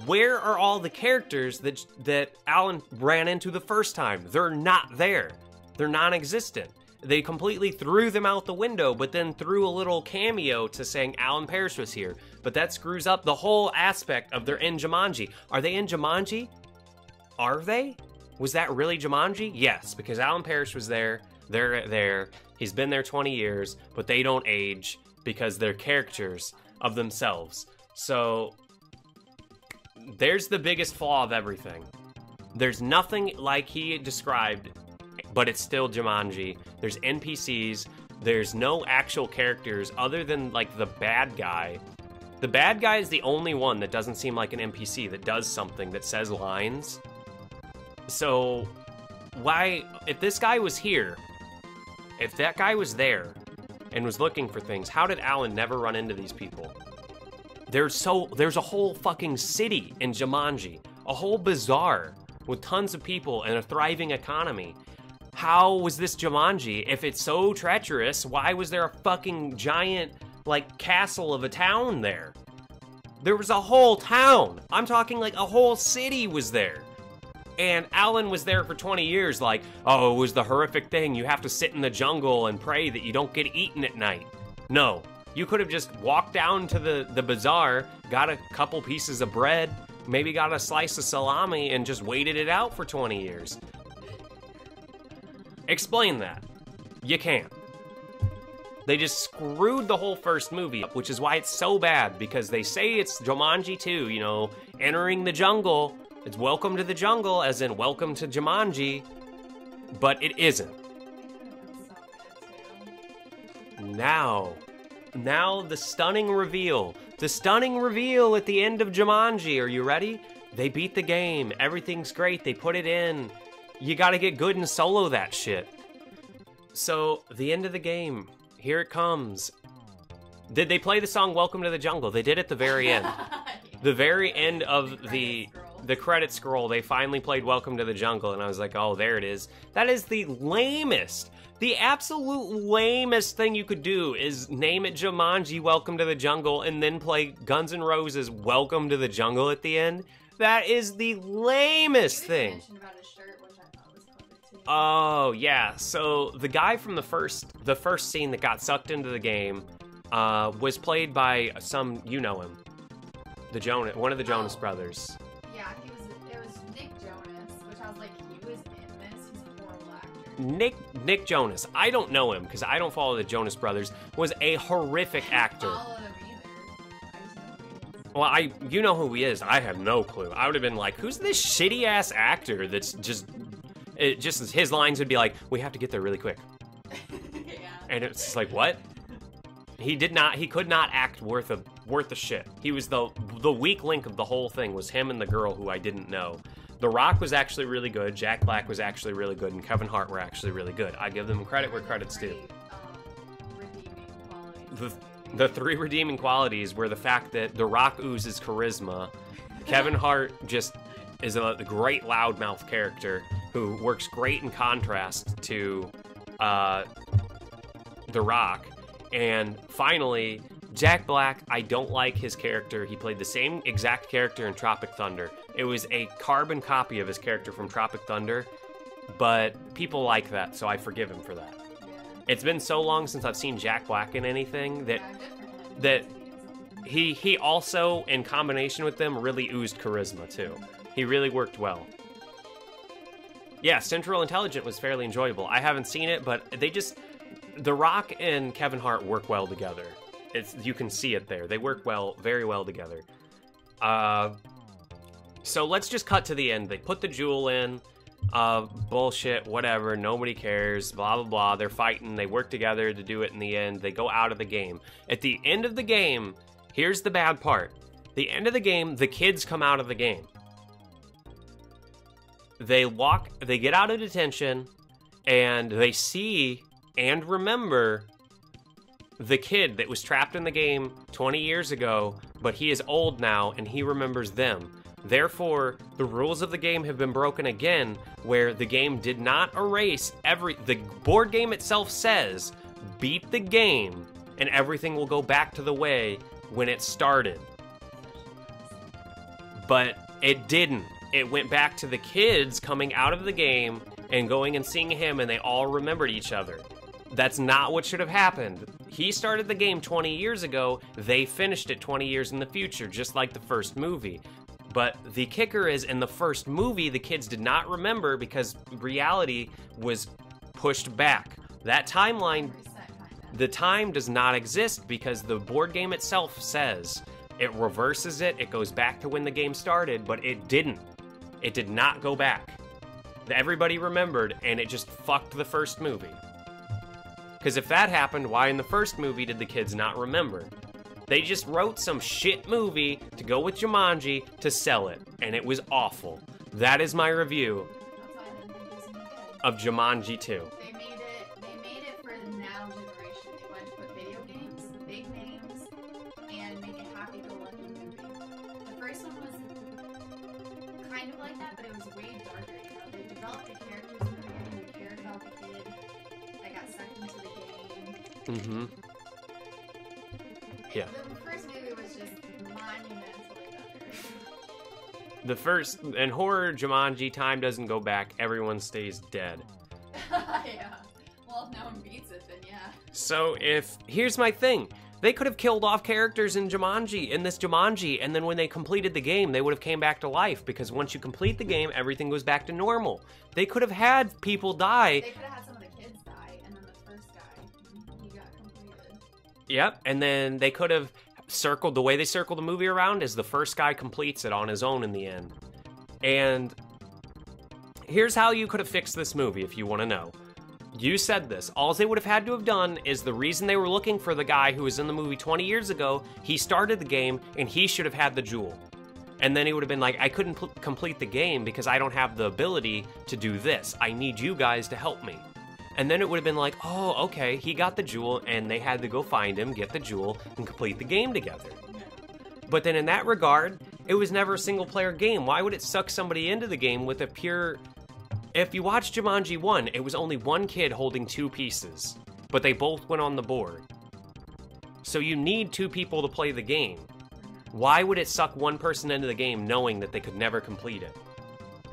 Speaker 1: where are all the characters that Alan ran into the first time? They're not there. They're non-existent. They completely threw them out the window, but then threw a little cameo to saying Alan Parrish was here. But that screws up the whole aspect of they're in Jumanji. Are they in Jumanji? Are they? Was that really Jumanji? Yes, because Alan Parrish was there. They're there. He's been there 20 years, but they don't age because they're characters of themselves. So there's the biggest flaw of everything. There's nothing like he described, but it's still Jumanji. There's NPCs. There's no actual characters other than, like, the bad guy. The bad guy is the only one that doesn't seem like an NPC, that does something, that says lines. So, why, if this guy was here, if that guy was there and was looking for things, how did Alan never run into these people? There's a whole fucking city in Jumanji, a whole bazaar with tons of people and a thriving economy. How was this Jumanji? If it's so treacherous, why was there a fucking giant, like, castle of a town there? There was a whole town. I'm talking like a whole city was there. And Alan was there for 20 years like, oh, it was the horrific thing. You have to sit in the jungle and pray that you don't get eaten at night. No, you could have just walked down to the bazaar, got a couple pieces of bread, maybe got a slice of salami, and just waited it out for 20 years. Explain that. You can't. They just screwed the whole first movie up, which is why it's so bad, because they say it's Jumanji 2, you know, entering the jungle. It's welcome to the jungle, as in welcome to Jumanji, but it isn't. Now the stunning reveal. The stunning reveal at the end of Jumanji. Are you ready? They beat the game. Everything's great. They put it in. You gotta get good and solo that shit. So, the end of the game. Here it comes. Did they play the song Welcome to the Jungle? They did at the very end. The very end of the credit scroll, they finally played Welcome to the Jungle, and I was like, oh, there it is. That is the lamest, the absolute lamest thing you could do is name it Jumanji Welcome to the Jungle and then play Guns N' Roses Welcome to the Jungle at the end. That is the lamest thing. Oh, yeah. So the guy from the first scene that got sucked into the game was played by some, you know him. One of the Jonas Brothers.
Speaker 2: Yeah, it was Nick Jonas, which I was like, he was in this. He's a horrible actor.
Speaker 1: Nick Jonas. I don't know him because I don't follow the Jonas Brothers. Was a horrific actor.
Speaker 2: I don't follow him either. I just know who he is.
Speaker 1: Well, you know who he is. I have no clue. I would have been like, who's this shitty ass actor that's just his lines would be like, we have to get there really quick.
Speaker 2: Yeah.
Speaker 1: And it's just like, what? He could not act worth a shit. He was the weak link of the whole thing, was him and the girl who I didn't know. The Rock was actually really good, Jack Black was actually really good, and Kevin Hart were actually really good. I give them credit where credit's due. The three redeeming qualities were the fact that The Rock oozes charisma, Kevin Hart just is a great loudmouth character who works great in contrast to The Rock. And finally, Jack Black, I don't like his character. He played the same exact character in Tropic Thunder. It was a carbon copy of his character from Tropic Thunder, but people like that, so I forgive him for that. It's been so long since I've seen Jack Black in anything that he also, in combination with them, really oozed charisma, too. He really worked well. Yeah, Central Intelligence was fairly enjoyable. I haven't seen it, but The Rock and Kevin Hart work well together. You can see it there. They work very well together. So let's just cut to the end. They put the jewel in. Bullshit, whatever, nobody cares, blah, blah, blah. They're fighting, they work together to do it in the end. They go out of the game. At the end of the game, here's the bad part. The end of the game, the kids come out of the game. They get out of detention, and they see and remember the kid that was trapped in the game 20 years ago, but he is old now, and he remembers them. Therefore, the rules of the game have been broken again, where the game did not erase the board game itself says, beat the game, and everything will go back to the way when it started. But it didn't. It went back to the kids coming out of the game and going and seeing him, and they all remembered each other. That's not what should have happened. He started the game 20 years ago, they finished it 20 years in the future, just like the first movie. But the kicker is, in the first movie, the kids did not remember because reality was pushed back. That timeline, the time does not exist because the board game itself says it reverses it, it goes back to when the game started, but it didn't. It did not go back. Everybody remembered, and it just fucked the first movie. Because if that happened, why in the first movie did the kids not remember? They just wrote some shit movie to go with Jumanji to sell it, and it was awful. That is my review of Jumanji 2.
Speaker 2: They made it for the now generation. They wanted to put video games, big names, and make it happy-go-lucky movie. The first one was kind of like that, but it was way darker. You know, they developed the characters in the beginning. You cared about the kid that got sucked into the game.
Speaker 1: Mm-hmm. Yeah.
Speaker 2: The first movie was just monumentally better.
Speaker 1: The first, and horror Jumanji, time doesn't go back, everyone stays dead.
Speaker 2: Yeah. Well, if no one beats it, then yeah.
Speaker 1: So here's my thing. They could have killed off characters in this Jumanji, and then when they completed the game, they would have came back to life, because once you complete the game, everything goes back to normal. They could have had people die.
Speaker 2: They could have had some of the kids die, and then the first guy, he got completed.
Speaker 1: Yep, and then they could have circled, the way they circle the movie around is the first guy completes it on his own in the end. And here's how you could have fixed this movie if you want to know. You said this. All they would have had to have done is the reason they were looking for the guy who was in the movie 20 years ago, he started the game and he should have had the jewel. And then he would have been like, I couldn't complete the game because I don't have the ability to do this. I need you guys to help me. And then it would have been like, oh, okay, he got the jewel, and they had to go find him, get the jewel, and complete the game together. But then in that regard, it was never a single-player game. Why would it suck somebody into the game with a pure... If you watch Jumanji 1, it was only one kid holding two pieces, but they both went on the board. So you need two people to play the game. Why would it suck one person into the game knowing that they could never complete it?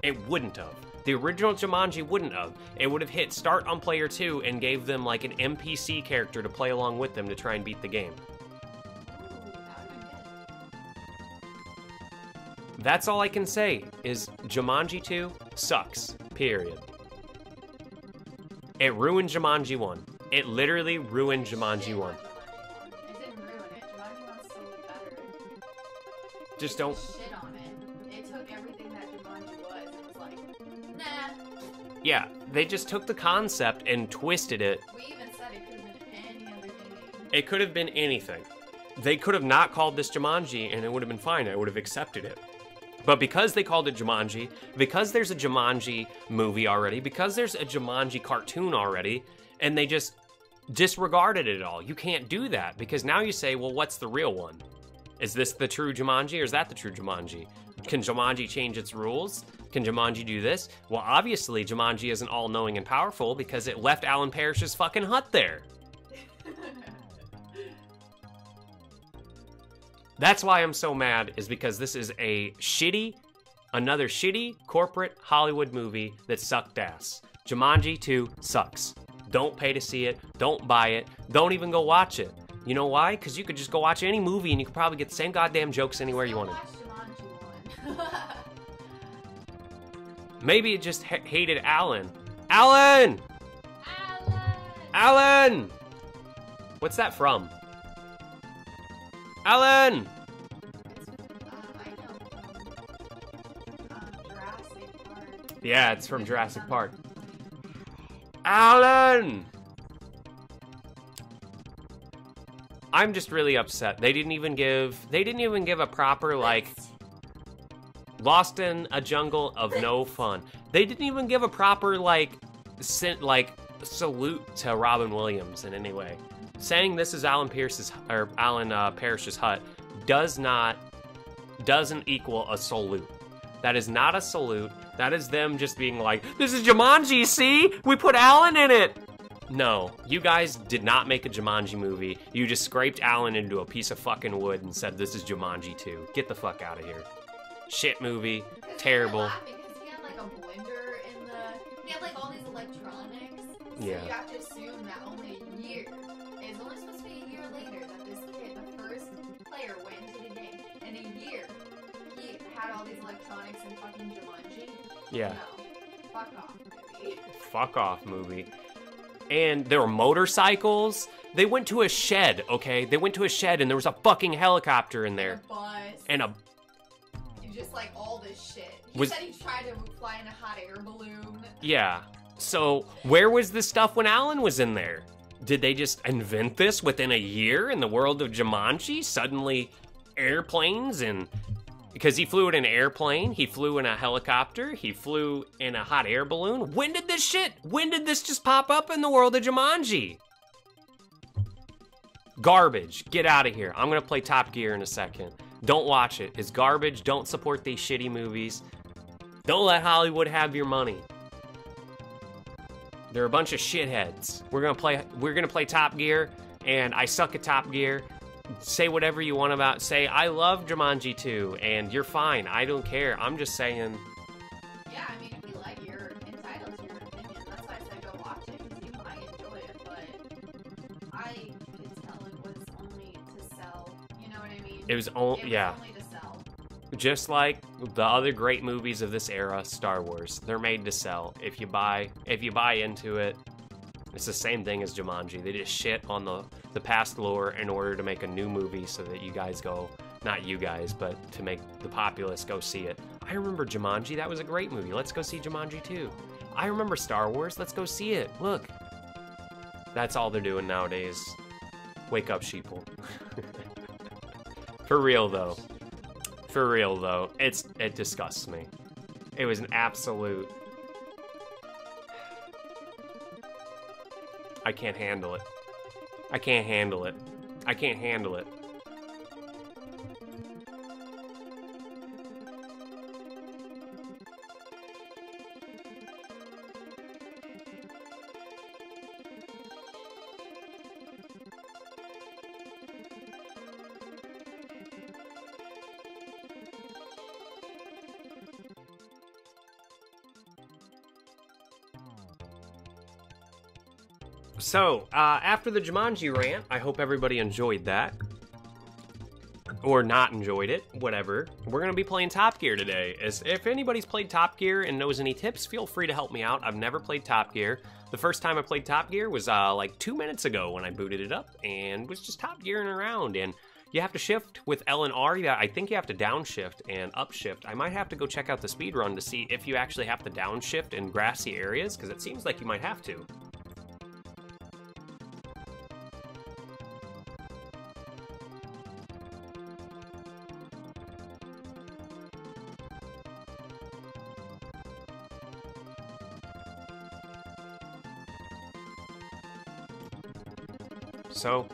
Speaker 1: It wouldn't have. The original Jumanji wouldn't have. It would have hit start on player 2 and gave them like an NPC character to play along with them to try and beat the game. That's all I can say, is Jumanji 2 sucks, period. It ruined Jumanji 1. It literally ruined Jumanji 1.
Speaker 2: It didn't ruin it. Jumanji 1's so better.
Speaker 1: Just don't...
Speaker 2: Shit on it. It took everything that Jumanji was and was like, nah.
Speaker 1: Yeah, they just took the concept and twisted it.
Speaker 2: We even said it could have been any other game.
Speaker 1: It could have been anything. They could have not called this Jumanji and it would have been fine. I would have accepted it. But because they called it Jumanji, because there's a Jumanji movie already, because there's a Jumanji cartoon already, and they just disregarded it all. You can't do that, because now you say, well, what's the real one? Is this the true Jumanji, or is that the true Jumanji? Can Jumanji change its rules? Can Jumanji do this? Well, obviously, Jumanji isn't all-knowing and powerful, because it left Alan Parrish's fucking hut there. That's why I'm so mad, is because this is another shitty corporate Hollywood movie that sucked ass. Jumanji 2 sucks. Don't pay to see it. Don't buy it. Don't even go watch it. You know why? Because you could just go watch any movie and you could probably get the same goddamn jokes anywhere you wanted. Maybe it just hated Alan. Alan! Alan! What's that from? Alan! Yeah, it's from Jurassic Park. Alan! I'm just really upset. They didn't even give a proper, like, Lost in a Jungle of No Fun. They didn't even give a proper, like, salute to Robin Williams in any way. Saying this is Alan Parrish's hut doesn't equal a salute. That is not a salute. That is them just being like, this is Jumanji, see? We put Alan in it. No, you guys did not make a Jumanji movie. You just scraped Alan into a piece of fucking wood and said this is Jumanji 2. Get the fuck out of here. Shit movie. Terrible.
Speaker 2: Because he had like a blender in he had like all these electronics. So
Speaker 1: Yeah.
Speaker 2: you have to assume that only a year. It's only supposed to be a year later that this kid, the first player, went into the game. In a year, he had all these electronics in fucking Jumanji.
Speaker 1: Yeah.
Speaker 2: No. Fuck off, movie.
Speaker 1: Fuck off movie. And there were motorcycles. They went to a shed, okay? They went to a shed and there was a fucking helicopter in there.
Speaker 2: A bus.
Speaker 1: And a...
Speaker 2: Just like all this shit. He
Speaker 1: Was-
Speaker 2: said he tried to fly in a hot air balloon.
Speaker 1: Yeah. So, where was this stuff when Alan was in there? Did they just invent this within a year in the world of Jumanji? Suddenly, airplanes and... Because he flew in an airplane, he flew in a helicopter, he flew in a hot air balloon. When did this just pop up in the world of Jumanji? Garbage. Get out of here. I'm gonna play Top Gear in a second. Don't watch it. It's garbage. Don't support these shitty movies. Don't let Hollywood have your money. They're a bunch of shitheads. We're gonna play Top Gear, and I suck at Top Gear. Say whatever you want about. Say I love Jumanji 2, and you're fine. I don't care. I'm just saying.
Speaker 2: Yeah, I mean, if you like, you're entitled to your opinion. That's why I said go watch it, because you might enjoy it, but I could tell it was only to sell. You know what I mean?
Speaker 1: It was
Speaker 2: It
Speaker 1: only
Speaker 2: was
Speaker 1: yeah.
Speaker 2: only to sell.
Speaker 1: Just like the other great movies of this era, Star Wars, they're made to sell. If you buy into it, it's the same thing as Jumanji. They just shit on the past lore in order to make a new movie so that you guys go, not you guys, but to make the populace go see it. I remember Jumanji, that was a great movie. Let's go see Jumanji 2. I remember Star Wars, let's go see it. Look. That's all they're doing nowadays. Wake up, sheeple. For real though, it disgusts me. It was an absolute... I can't handle it. I can't handle it. I can't handle it. So, after the Jumanji rant, I hope everybody enjoyed that. Or not enjoyed it, whatever. We're going to be playing Top Gear today. If anybody's played Top Gear and knows any tips, feel free to help me out. I've never played Top Gear. The first time I played Top Gear was like 2 minutes ago when I booted it up and was just Top Gearing around. And you have to shift with L and R. I think you have to downshift and upshift. I might have to go check out the speedrun to see if you actually have to downshift in grassy areas, because it seems like you might have to. So,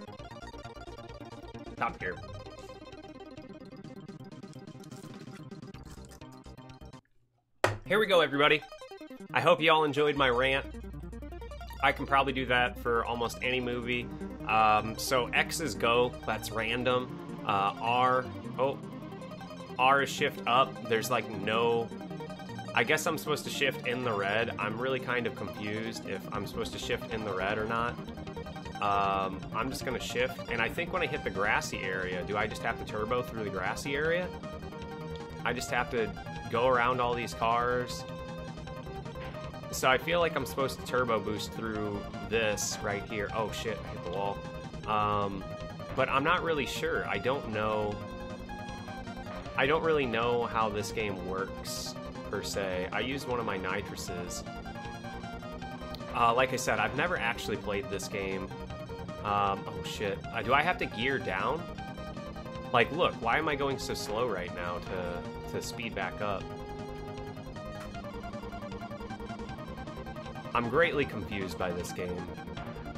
Speaker 1: Top Gear. Here we go, everybody. I hope you all enjoyed my rant. I can probably do that for almost any movie. So X is go, that's random. R is shift up. There's like no... I guess I'm supposed to shift in the red. I'm really kind of confused if I'm supposed to shift in the red or not. I'm just gonna shift, and I think when I hit the grassy area, do I just have to turbo through the grassy area? I just have to go around all these cars. So I feel like I'm supposed to turbo boost through this right here. Oh shit, I hit the wall. But I'm not really sure. I don't really know how this game works, per se. I used one of my nitruses. Like I said, I've never actually played this game. Oh shit. Do I have to gear down? Like, look, why am I going so slow right now to speed back up? I'm greatly confused by this game,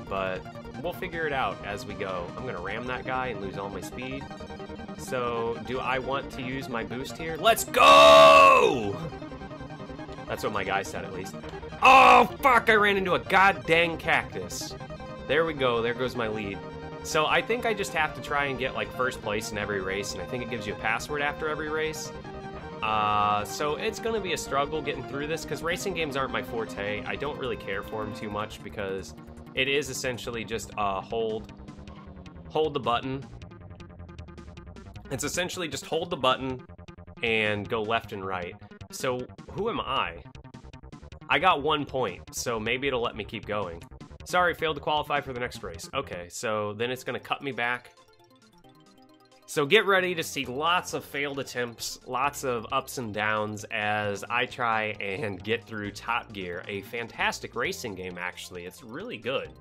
Speaker 1: but we'll figure it out as we go. I'm gonna ram that guy and lose all my speed. So, do I want to use my boost here? Let's go! That's what my guy said, at least. Oh, fuck! I ran into a goddamn cactus. There we go. There goes my lead. So I think I just have to try and get, like, first place in every race, and I think it gives you a password after every race. So it's going to be a struggle getting through this, because racing games aren't my forte. I don't really care for them too much, because it is essentially just hold the button. It's essentially just hold the button and go left and right. So who am I? I got 1 point, so maybe it'll let me keep going. Sorry, failed to qualify for the next race. Okay, so then it's going to cut me back. So get ready to see lots of failed attempts, lots of ups and downs as I try and get through Top Gear, a fantastic racing game, actually. It's really good.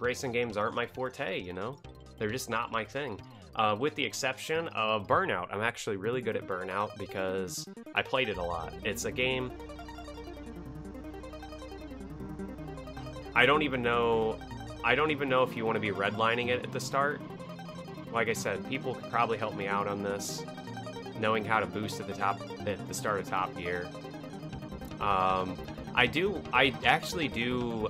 Speaker 1: Racing games aren't my forte, you know? They're just not my thing. With the exception of Burnout. I'm actually really good at Burnout because I played it a lot. It's a game... I don't even know if you want to be redlining it at the start. Like I said, people could probably help me out on this, knowing how to boost at the start of Top Gear. I actually do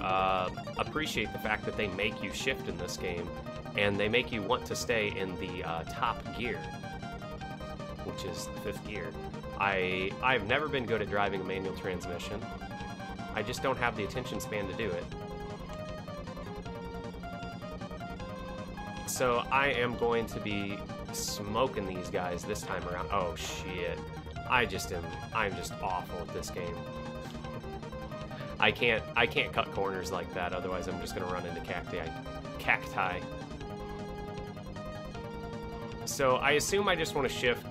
Speaker 1: appreciate the fact that they make you shift in this game, and they make you want to stay in the top gear, which is the 5th gear. I've never been good at driving a manual transmission. I just don't have the attention span to do it. So I am going to be smoking these guys this time around. Oh shit. I'm just awful at this game. I can't cut corners like that, otherwise I'm just gonna run into cacti. So I assume I just want to shift.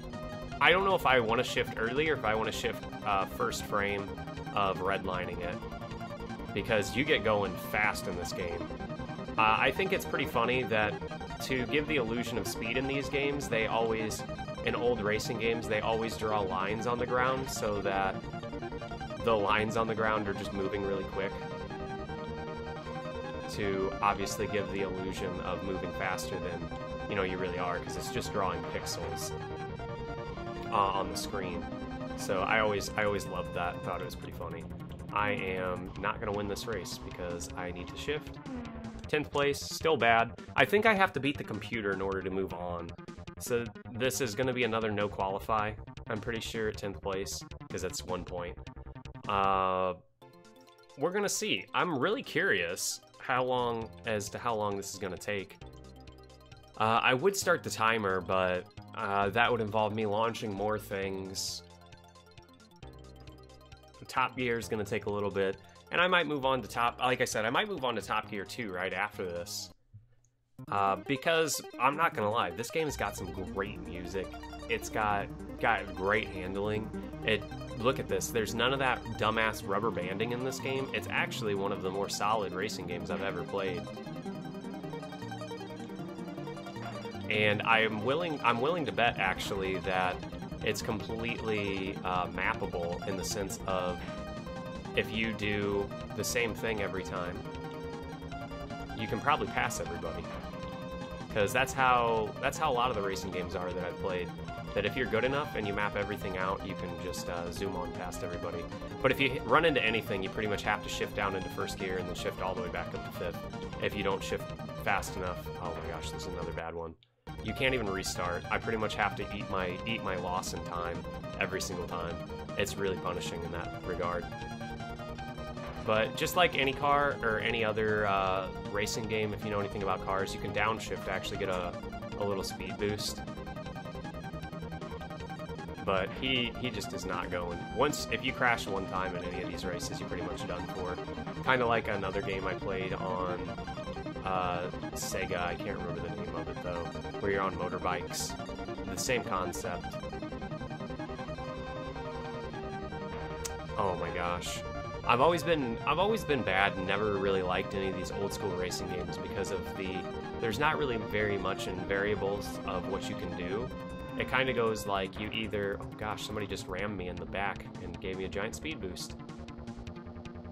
Speaker 1: I don't know if I want to shift early or if I want to shift first frame of redlining it, because you get going fast in this game. I think it's pretty funny that to give the illusion of speed in these games, in old racing games, they always draw lines on the ground so that the lines on the ground are just moving really quick to obviously give the illusion of moving faster than, you know, you really are, because it's just drawing pixels on the screen. So I always loved that, thought it was pretty funny. I am not going to win this race because I need to shift. 10th place, still bad. I think I have to beat the computer in order to move on. So this is going to be another no qualify, I'm pretty sure, at 10th place, because that's 1 point. We're going to see. I'm really curious as to how long this is going to take. I would start the timer, but that would involve me launching more things. Top Gear is going to take a little bit. And I might move on to like I said, I might move on to Top Gear 2 right after this. Because, I'm not gonna lie, this game's got some great music. It's got great handling. Look at this, there's none of that dumbass rubber banding in this game. It's actually one of the more solid racing games I've ever played. And I'm willing to bet, actually, that it's completely mappable in the sense of if you do the same thing every time, you can probably pass everybody. Because that's how a lot of the racing games are that I've played. That if you're good enough and you map everything out, you can just zoom on past everybody. But if you run into anything, you pretty much have to shift down into first gear and then shift all the way back up to 5th. If you don't shift fast enough, oh my gosh, this is another bad one. You can't even restart. I pretty much have to eat my loss in time every single time. It's really punishing in that regard. But just like any car or any other racing game, if you know anything about cars, you can downshift to actually get a little speed boost. But he just is not going. If you crash one time in any of these races, you're pretty much done for. Kind of like another game I played on Sega, I can't remember the name of it though, where you're on motorbikes. The same concept. Oh my gosh. I've always been bad and never really liked any of these old school racing games because of there's not really very much in variables of what you can do. It kind of goes like you either, oh gosh, somebody just rammed me in the back and gave me a giant speed boost.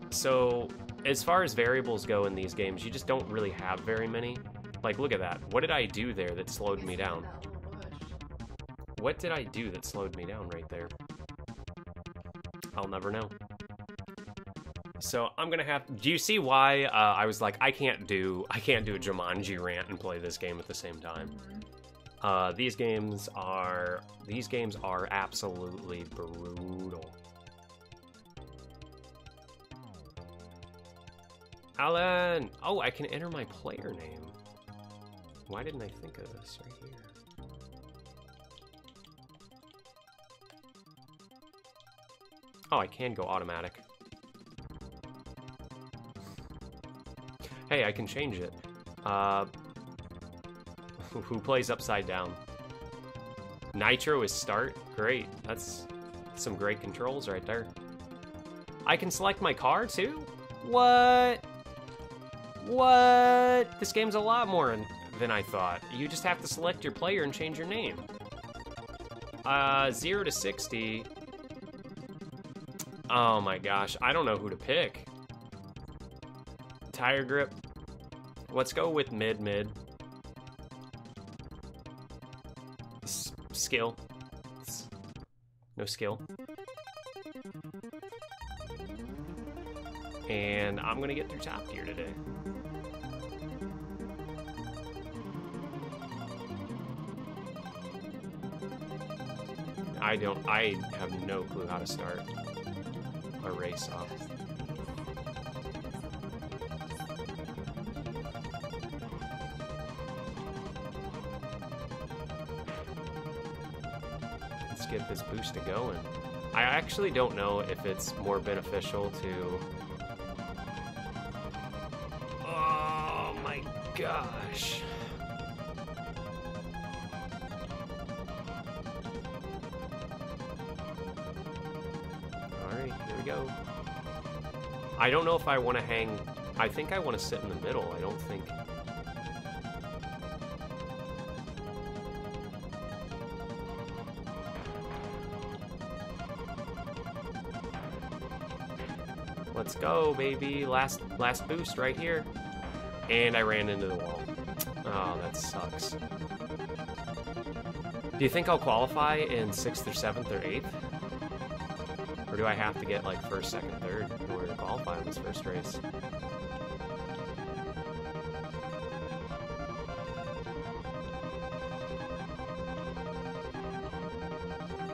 Speaker 1: So as far as variables go in these games, you just don't really have very many. Like, look at that. What did I do there that slowed me down? What did I do that slowed me down right there? I'll never know. So I'm gonna have. Do you see why I was like, I can't do a Jumanji rant and play this game at the same time? These games are absolutely brutal. Alan! Oh, I can enter my player name. Why didn't I think of this right here? Oh, I can go automatic. Hey, I can change it. Who plays upside down? Nitro is start? Great. That's some great controls right there. I can select my car too? What? What? This game's a lot more than I thought. You just have to select your player and change your name. 0 to 60. Oh my gosh, I don't know who to pick. Tire grip. Let's go with mid. Skill. No skill. And I'm gonna get through Top Gear today. I have no clue how to start a race off. Let's get this booster going. I actually don't know if it's more beneficial to... Oh my gosh. Alright, here we go. I don't know if I want to hang... I think I want to sit in the middle. I don't think... Let's go, baby. Last boost right here. And I ran into the wall. Oh, that sucks. Do you think I'll qualify in 6th or 7th or 8th? Or do I have to get like 1st, 2nd, 3rd in order to qualify in this first race?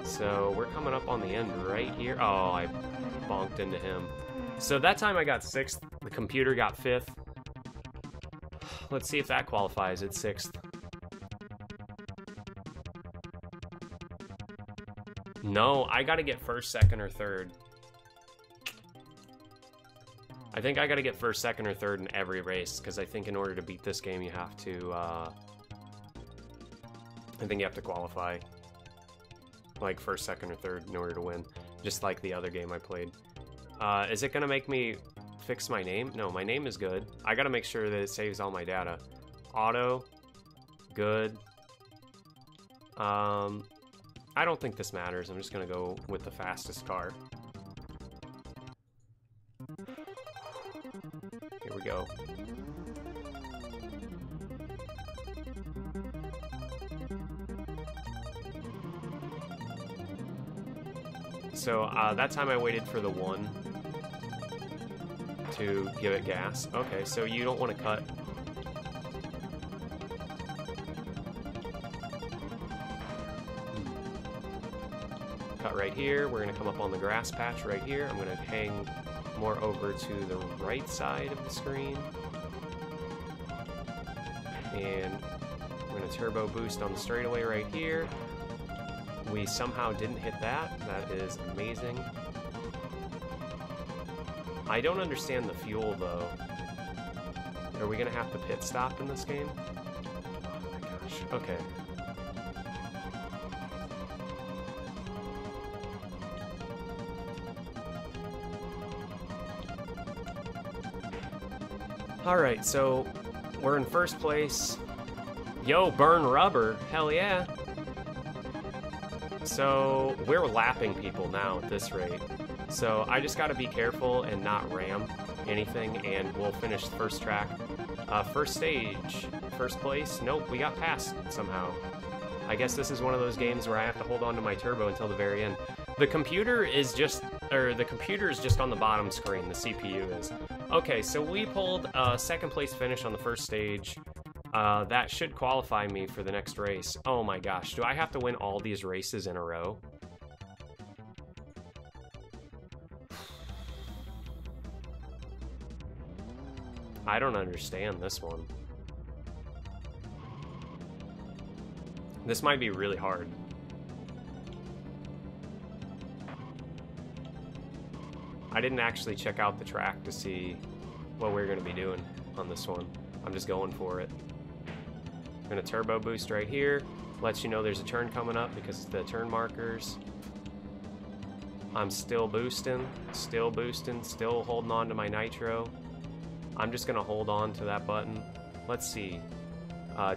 Speaker 1: So we're coming up on the end right here. Oh, I bonked into him. So that time I got 6th. The computer got 5th. Let's see if that qualifies at 6th. No, I gotta get 1st, 2nd, or 3rd. I think I gotta get 1st, 2nd, or 3rd in every race, because I think in order to beat this game you have to, I think you have to qualify. Like 1st, 2nd, or 3rd in order to win. Just like the other game I played. Is it gonna make me fix my name? No, my name is good. I gotta make sure that it saves all my data. Auto. Good. I don't think this matters. I'm just gonna go with the fastest car. Here we go. So that time I waited for the 1 to give it gas. Okay, so you don't want to cut. Cut right here. We're going to come up on the grass patch right here. I'm going to hang more over to the right side of the screen. And we're going to turbo boost on the straightaway right here. We somehow didn't hit that. That is amazing. I don't understand the fuel, though. Are we going to have to pit stop in this game? Oh my gosh. Okay. Alright, so we're in first place. Yo, burn rubber. Hell yeah. So we're lapping people now at this rate. So I just gotta be careful and not ram anything, and we'll finish the first track. First stage. First place. Nope, we got passed somehow. I guess this is one of those games where I have to hold on to my turbo until the very end. The computer is just on the bottom screen, the CPU is. Okay, so we pulled a second place finish on the first stage. That should qualify me for the next race. Oh my gosh, do I have to win all these races in a row? I don't understand this one. This might be really hard. I didn't actually check out the track to see what we're going to be doing on this one. I'm just going for it. I'm going to turbo boost right here. Lets you know there's a turn coming up because it's the turn markers. I'm still boosting, still holding on to my nitro. I'm just going to hold on to that button. Let's see.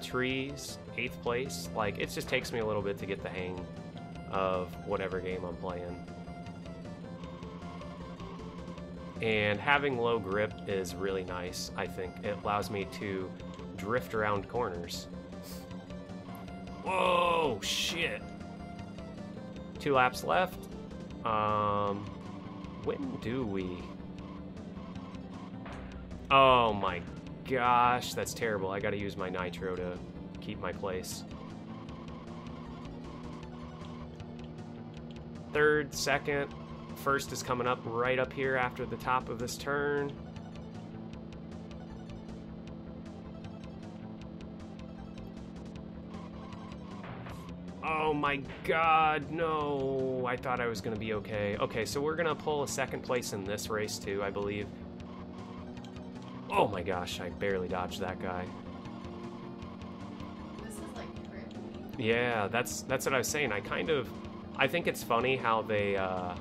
Speaker 1: Trees, 8th place. Like, it just takes me a little bit to get the hang of whatever game I'm playing. And having low grip is really nice, I think. It allows me to drift around corners. Whoa, shit. 2 laps left. When do we... Oh my gosh, that's terrible. I gotta use my nitro to keep my place. 3rd, 2nd, 1st is coming up right up here after the top of this turn. Oh my god, no. I thought I was gonna be okay. Okay, so we're gonna pull a 2nd place in this race too, I believe. Oh my gosh, I barely dodged that guy.
Speaker 2: This is like tricky.
Speaker 1: Yeah, that's what I was saying. I think it's funny how they, oh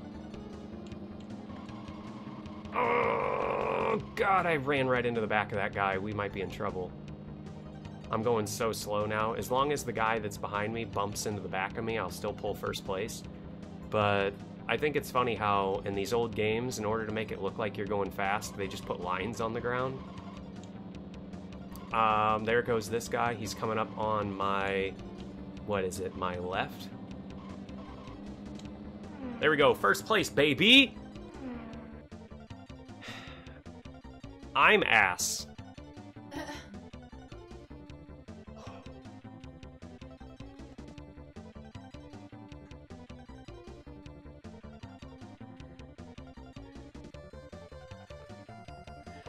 Speaker 1: god, I ran right into the back of that guy. We might be in trouble. I'm going so slow now. As long as the guy that's behind me bumps into the back of me, I'll still pull first place. But I think it's funny how in these old games, in order to make it look like you're going fast, they just put lines on the ground. There goes this guy. He's coming up on my, what is it, my left? There we go, first place, baby! I'm ass.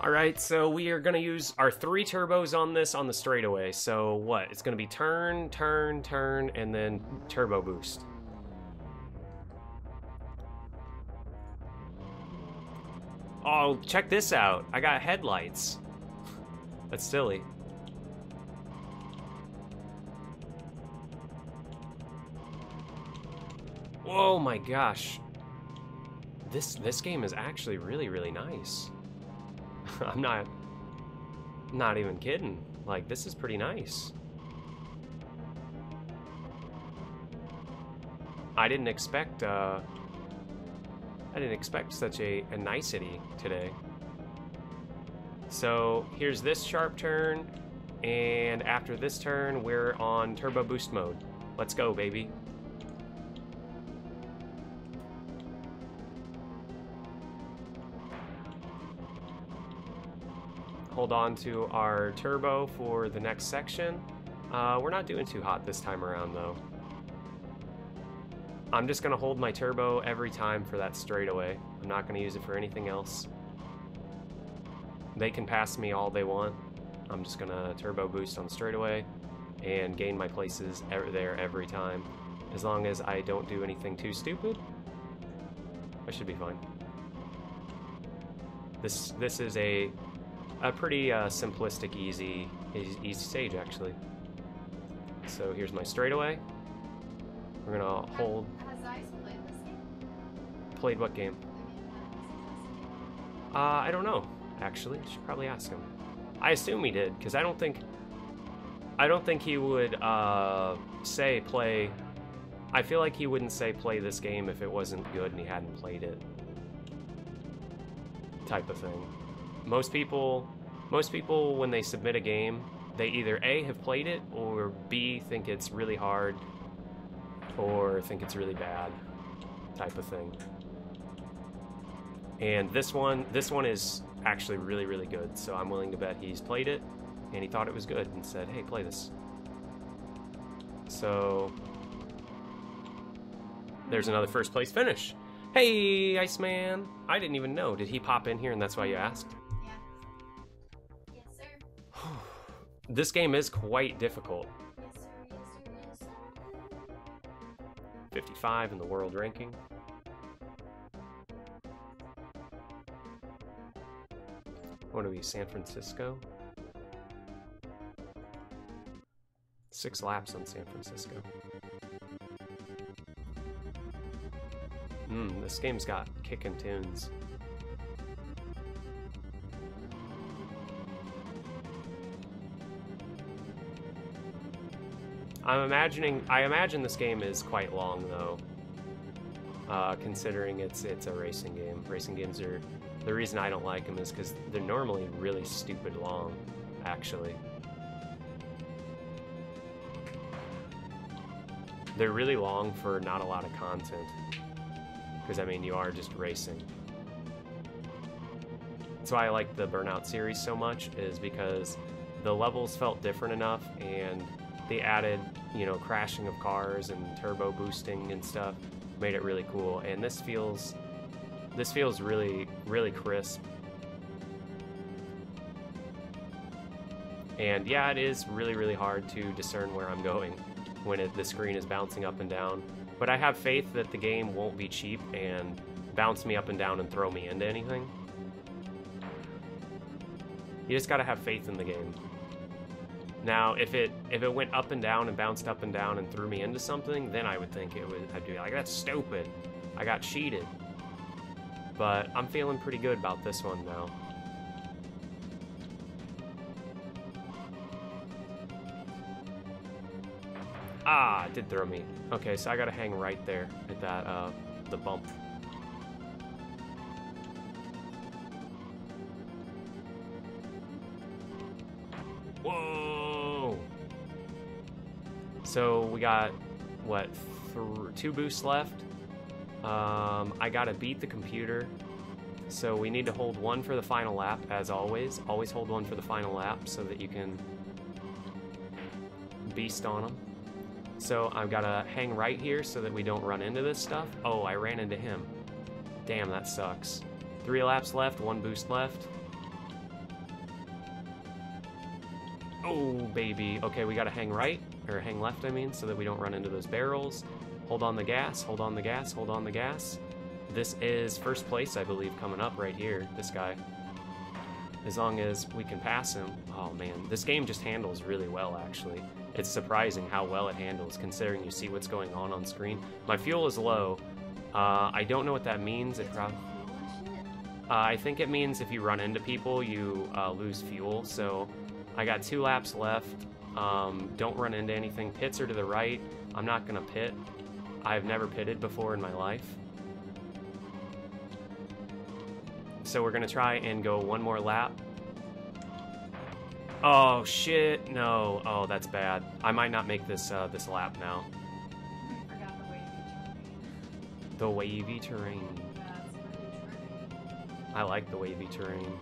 Speaker 1: Alright, so we are going to use our 3 turbos on this on the straightaway. So what? It's going to be turn, turn, turn, and then turbo boost. Oh, check this out. I got headlights. That's silly. Oh my gosh. This game is actually really, really nice. I'm not even kidding. Like, this is pretty nice. I didn't expect such a nicety today. So here's this sharp turn, and after this turn, we're on turbo boost mode. Let's go, baby. Hold on to our turbo for the next section. We're not doing too hot this time around, though. I'm just gonna hold my turbo every time for that straightaway. I'm not gonna use it for anything else. They can pass me all they want. I'm just gonna turbo boost on straightaway and gain my places there every time. As long as I don't do anything too stupid, I should be fine. This is a pretty simplistic, easy stage, actually. So here's my straightaway. We're gonna hold.
Speaker 2: Has Ice played this game?
Speaker 1: Played what game? I don't know, actually. Should probably ask him. I assume he did, because I don't think he would say play. I feel like he wouldn't say play this game if it wasn't good and he hadn't played it. Type of thing. Most people when they submit a game, they either A, have played it, or B, think it's really hard, or think it's really bad, type of thing. And this one is actually really, really good, so I'm willing to bet he's played it, and he thought it was good, and said, hey, play this. So, there's another first place finish. Hey, Iceman! I didn't even know. Did he pop in here and that's why you asked?
Speaker 2: Yeah. Yes, sir.
Speaker 1: This game is quite difficult.
Speaker 2: Yes, sir. Yes, sir. Yes, sir.
Speaker 1: 55 in the world ranking. What are we, San Francisco? 6 laps on San Francisco. This game's got kickin' tunes. I imagine this game is quite long though. Considering it's a racing game. Racing games are, the reason I don't like them is because they're normally really stupid long, actually. They're really long for not a lot of content. Because, I mean, you are just racing. That's why I like the Burnout series so much, is because the levels felt different enough, and they added, you know, crashing of cars and turbo boosting and stuff, made it really cool. And this feels really, really crisp. And yeah, it is really, really hard to discern where I'm going when the screen is bouncing up and down. But I have faith that the game won't be cheap and bounce me up and down and throw me into anything. You just gotta have faith in the game. Now, if it went up and down and bounced up and down and threw me into something, then I would think I'd be like, that's stupid. I got cheated. But I'm feeling pretty good about this one now. Ah, it did throw me. Okay, so I gotta hang right there at that, the bump. Whoa! So we got, what, 2 boosts left? I gotta beat the computer. So we need to hold 1 for the final lap, as always. Always hold 1 for the final lap so that you can beast on them. So I've got to hang right here so that we don't run into this stuff. Oh, I ran into him. Damn, that sucks. 3 laps left, 1 boost left. Oh, baby. Okay, we got to hang right, or hang left, I mean, so that we don't run into those barrels. Hold on the gas, hold on the gas, hold on the gas. This is first place, I believe, coming up right here, this guy. As long as we can pass him. Oh, man. This game just handles really well, actually. It's surprising how well it handles, considering you see what's going on screen. My fuel is low. I don't know what that means. I think it means if you run into people, you lose fuel. So I got 2 laps left. Don't run into anything. Pits are to the right. I'm not going to pit. I've never pitted before in my life. So we're going to try and go 1 more lap. Oh, shit, no. Oh, that's bad. I might not make this this lap now.
Speaker 2: I forgot
Speaker 1: The wavy terrain.
Speaker 2: That's really tricky.
Speaker 1: I like the wavy terrain.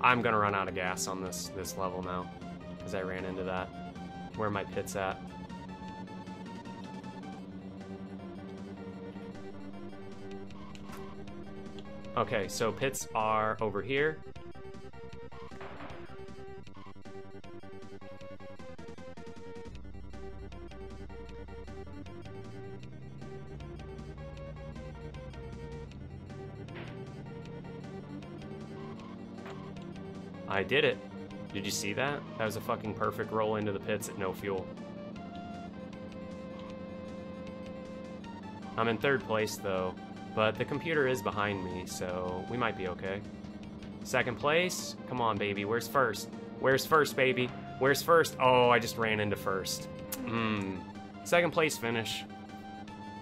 Speaker 1: I'm gonna run out of gas on this level now, because I ran into that. Where are my pits at? Okay, so pits are over here. I did it. Did you see that? That was a fucking perfect roll into the pits at no fuel. I'm in 3rd place though, but the computer is behind me, so we might be okay. Second place. Come on, baby. Where's first? Where's first, baby? Where's first? Oh, I just ran into first. Second place finish.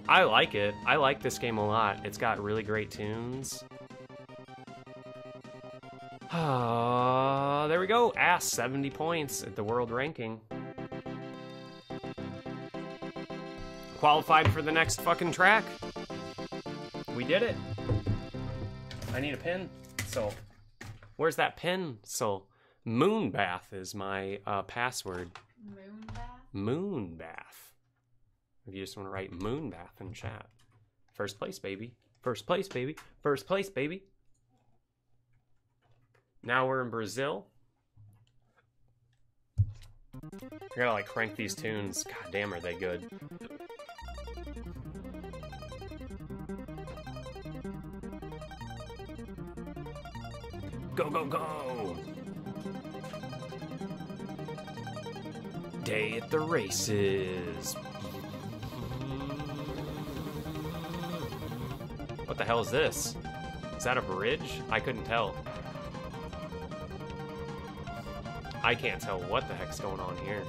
Speaker 1: I like it. I like this game a lot. It's got really great tunes. There we go. 70 points at the world ranking. Qualified for the next fucking track. We did it. I need a pin. So, where's that pin? So, Moonbath is my password.
Speaker 2: Moonbath?
Speaker 1: Moonbath. If you just want to write Moonbath in chat. First place, baby. First place, baby. First place, baby. Now we're in Brazil. I gotta like crank these tunes. God damn, are they good. Go, go, go! Day at the races. What the hell is this? Is that a bridge? I couldn't tell. I can't tell what the heck's going on here.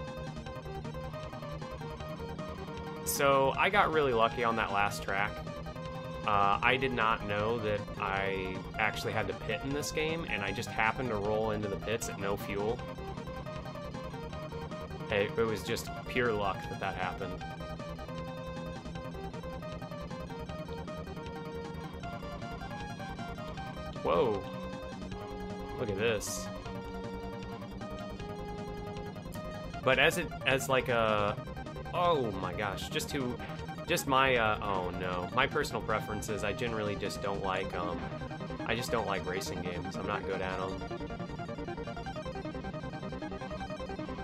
Speaker 1: So, I got really lucky on that last track. I did not know that I actually had to pit in this game, and I just happened to roll into the pits at no fuel. It was just pure luck that that happened. Whoa. Look at this. But as like a, oh my gosh, just my, oh no, my personal preferences, I generally just don't like, I just don't like racing games. I'm not good at them.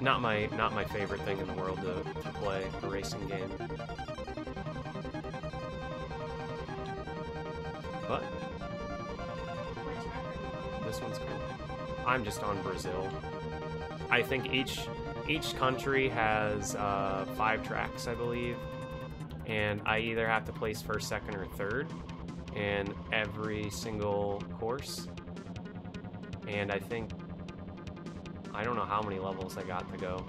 Speaker 1: Not my favorite thing in the world to play a racing game. But this one's cool. I'm just on Brazil. I think each country has 5 tracks, I believe, and I either have to place first, second, or third in every single course. And I think, I don't know how many levels I got to go.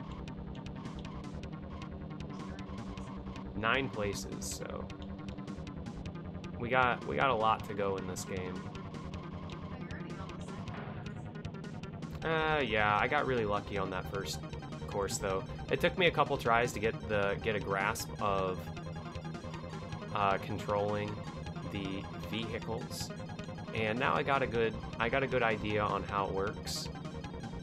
Speaker 1: 9 places, so we got a lot to go in this game. Yeah, I got really lucky on that first course though. It took me a couple tries to get a grasp of controlling the vehicles, and now I got a good idea on how it works.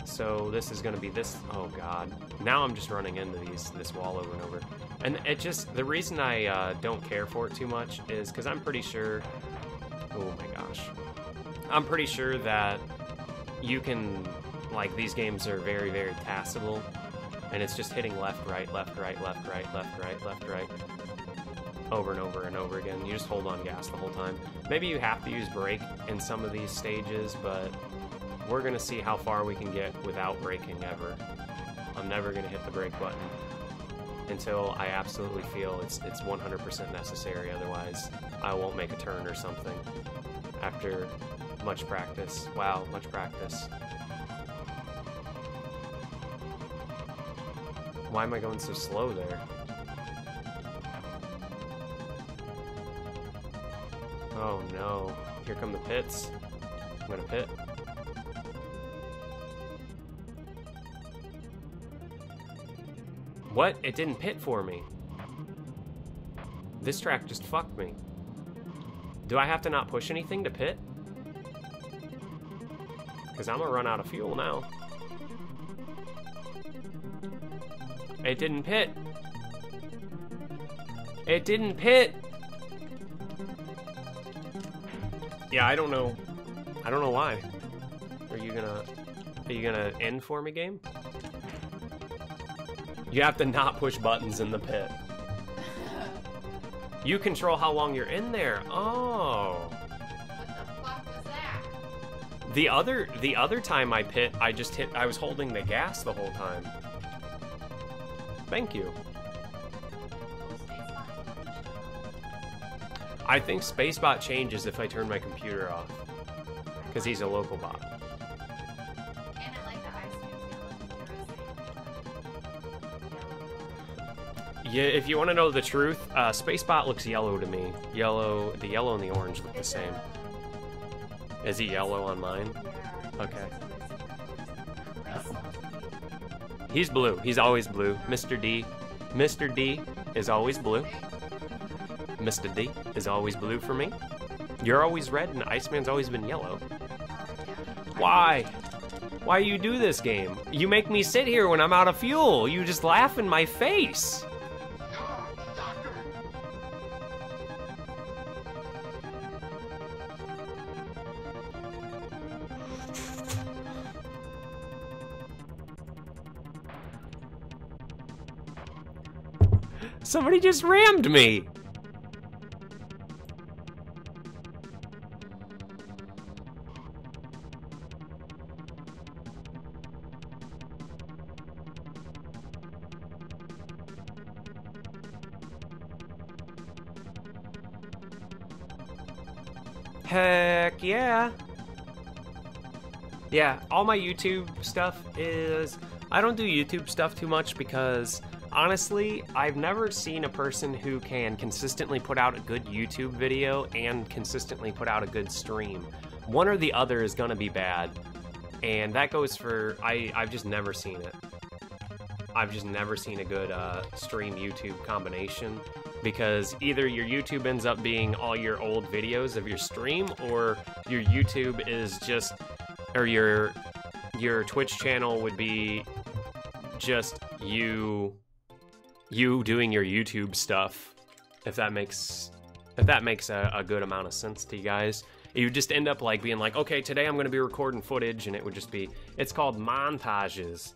Speaker 1: So this is gonna be this. Oh god! Now I'm just running into this wall over and over, and it just, the reason I don't care for it too much is because I'm pretty sure. Oh my gosh! I'm pretty sure that you can, like, these games are very, very tastable, and it's just hitting left, right, left, right, left, right, left, right, left, right, over and over and over again. You just hold on gas the whole time. Maybe you have to use brake in some of these stages, but we're gonna see how far we can get without braking ever. I'm never gonna hit the brake button until I absolutely feel it's 100% necessary, otherwise I won't make a turn or something after much practice. Wow, much practice. Why am I going so slow there? Oh no. Here come the pits. I'm gonna pit. What? It didn't pit for me. This track just fucked me. Do I have to not push anything to pit? Because I'm gonna run out of fuel now. It didn't pit. It didn't pit. Yeah, I don't know. I don't know why. Are you gonna end for me, game? You have to not push buttons in the pit. You control how long you're in there. Oh.
Speaker 2: What the fuck was that?
Speaker 1: The other time I pit, I was holding the gas the whole time. Thank you. I think Spacebot changes if I turn my computer off, because he's a local bot. Yeah, if you want to know the truth, Spacebot looks yellow to me. Yellow, the yellow and the orange look the same. Is he yellow on mine? Okay. He's blue. He's always blue. Mr. D. Mr. D is always blue. Mr. D is always blue for me. You're always red and Iceman's always been yellow. Why? Why you do this game? You make me sit here when I'm out of fuel. You just laugh in my face. Somebody just rammed me. Heck yeah. Yeah, all my YouTube stuff is... I don't do YouTube stuff too much because, honestly, I've never seen a person who can consistently put out a good YouTube video and consistently put out a good stream. One or the other is gonna be bad. And that goes for... I've just never seen it. I've just never seen a good stream YouTube combination. Because either your YouTube ends up being all your old videos of your stream, or your YouTube is just, or your Twitch channel would be just you doing your YouTube stuff. If that makes a good amount of sense to you guys. You just end up like being like, okay, today I'm going to be recording footage, and it would just be, it's called montages.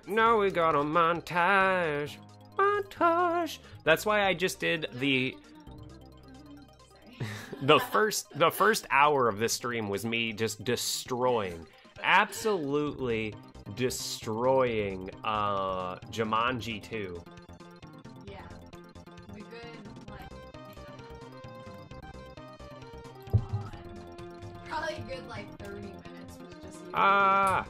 Speaker 1: Now we got a montage. Montage. That's why I just did the the first hour of this stream was me just destroying, absolutely destroying Jumanji 2.
Speaker 2: Yeah. We good, like, probably a good like 30 minutes was just
Speaker 1: Ah.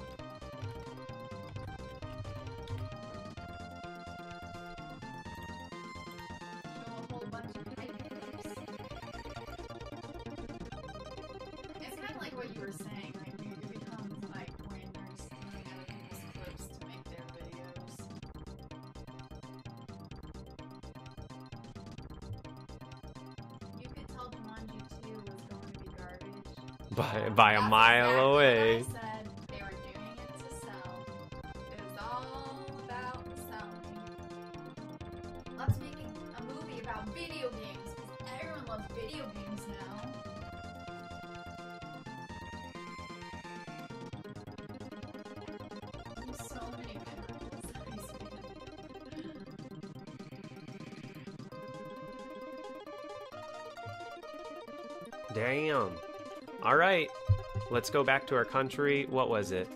Speaker 1: By a mile away.
Speaker 2: I said they were doing it to sell. It was all about selling. Let's make a movie about video games, because everyone loves video games now. There's so many good
Speaker 1: Damn. All right, let's go back to our country. What was it?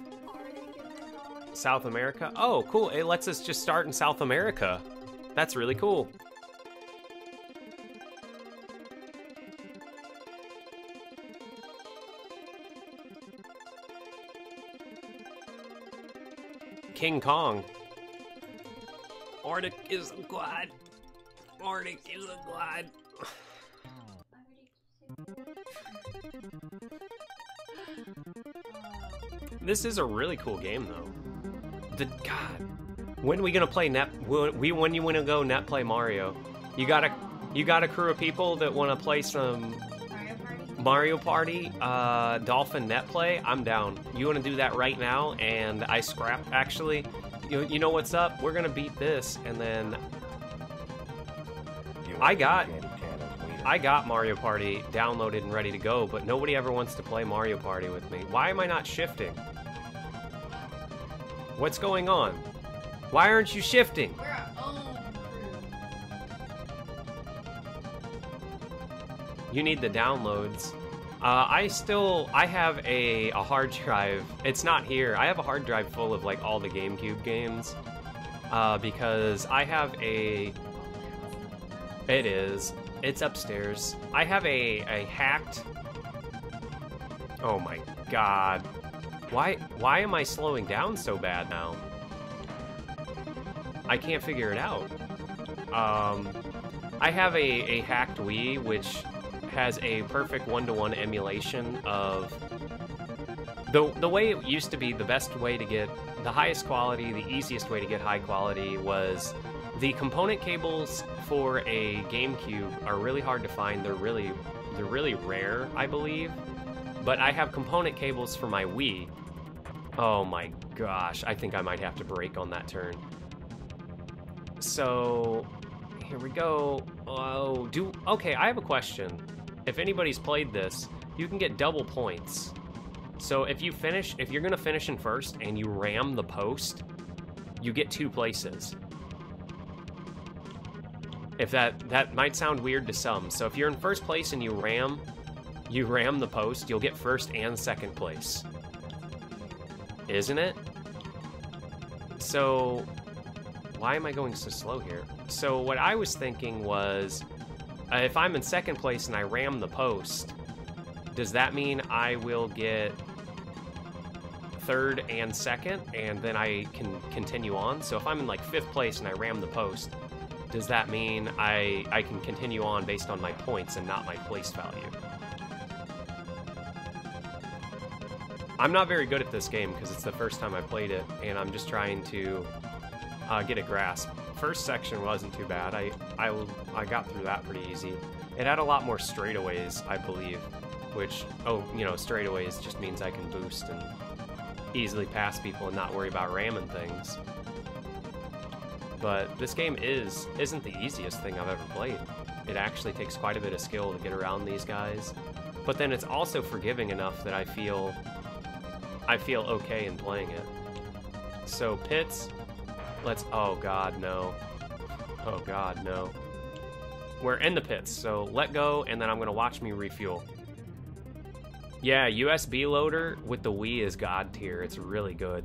Speaker 1: South America? Oh, cool. It lets us just start in South America. That's really cool. King Kong. Arctic is a god. Arctic is a god. This is a really cool game, though. God, when are we gonna play when you wanna go net play Mario? You got a crew of people that wanna play some Mario Party, Dolphin net play? I'm down. You wanna do that right now? And I scrap. Actually, you know what's up? We're gonna beat this, and then I got Mario Party downloaded and ready to go, but nobody ever wants to play Mario Party with me. Why am I not shifting? What's going on? Why aren't you shifting?
Speaker 2: We're our own crew.
Speaker 1: You need the downloads. I have a hard drive. It's not here. I have a hard drive full of like all the GameCube games. Because I have a... It is. It's upstairs. I have a hacked... Oh my god. Why am I slowing down so bad now? I can't figure it out. I have a hacked Wii, which has a perfect one-to-one emulation of the way it used to be. The best way to get the highest quality, the easiest way to get high quality was the component cables for a GameCube are really hard to find. They're really rare, I believe. But I have component cables for my Wii. Oh my gosh, I think I might have to brake on that turn. So here we go. Okay, I have a question. If anybody's played this, you can get double points. So if you're gonna finish in first and you ram the post, you get 2 places. If that might sound weird to some. So if you're in first place and you ram the post, you'll get first and second place. Isn't it? So why am I going so slow here? So what I was thinking was, if I'm in second place and I ram the post, does that mean I will get third and second, and then I can continue on? So if I'm in like 5th place and I ram the post, does that mean I can continue on based on my points and not my place value? I'm not very good at this game because it's the first time I played it, and I'm just trying to get a grasp. First section wasn't too bad. I got through that pretty easy. It had a lot more straightaways, I believe, which, straightaways just means I can boost and easily pass people and not worry about ramming things. But this game isn't the easiest thing I've ever played. It actually takes quite a bit of skill to get around these guys. But then it's also forgiving enough that I feel okay in playing it. So pits, oh god, no. Oh god, no. We're in the pits, so let go, and then I'm gonna watch me refuel. Yeah, USB loader with the Wii is god tier. It's really good.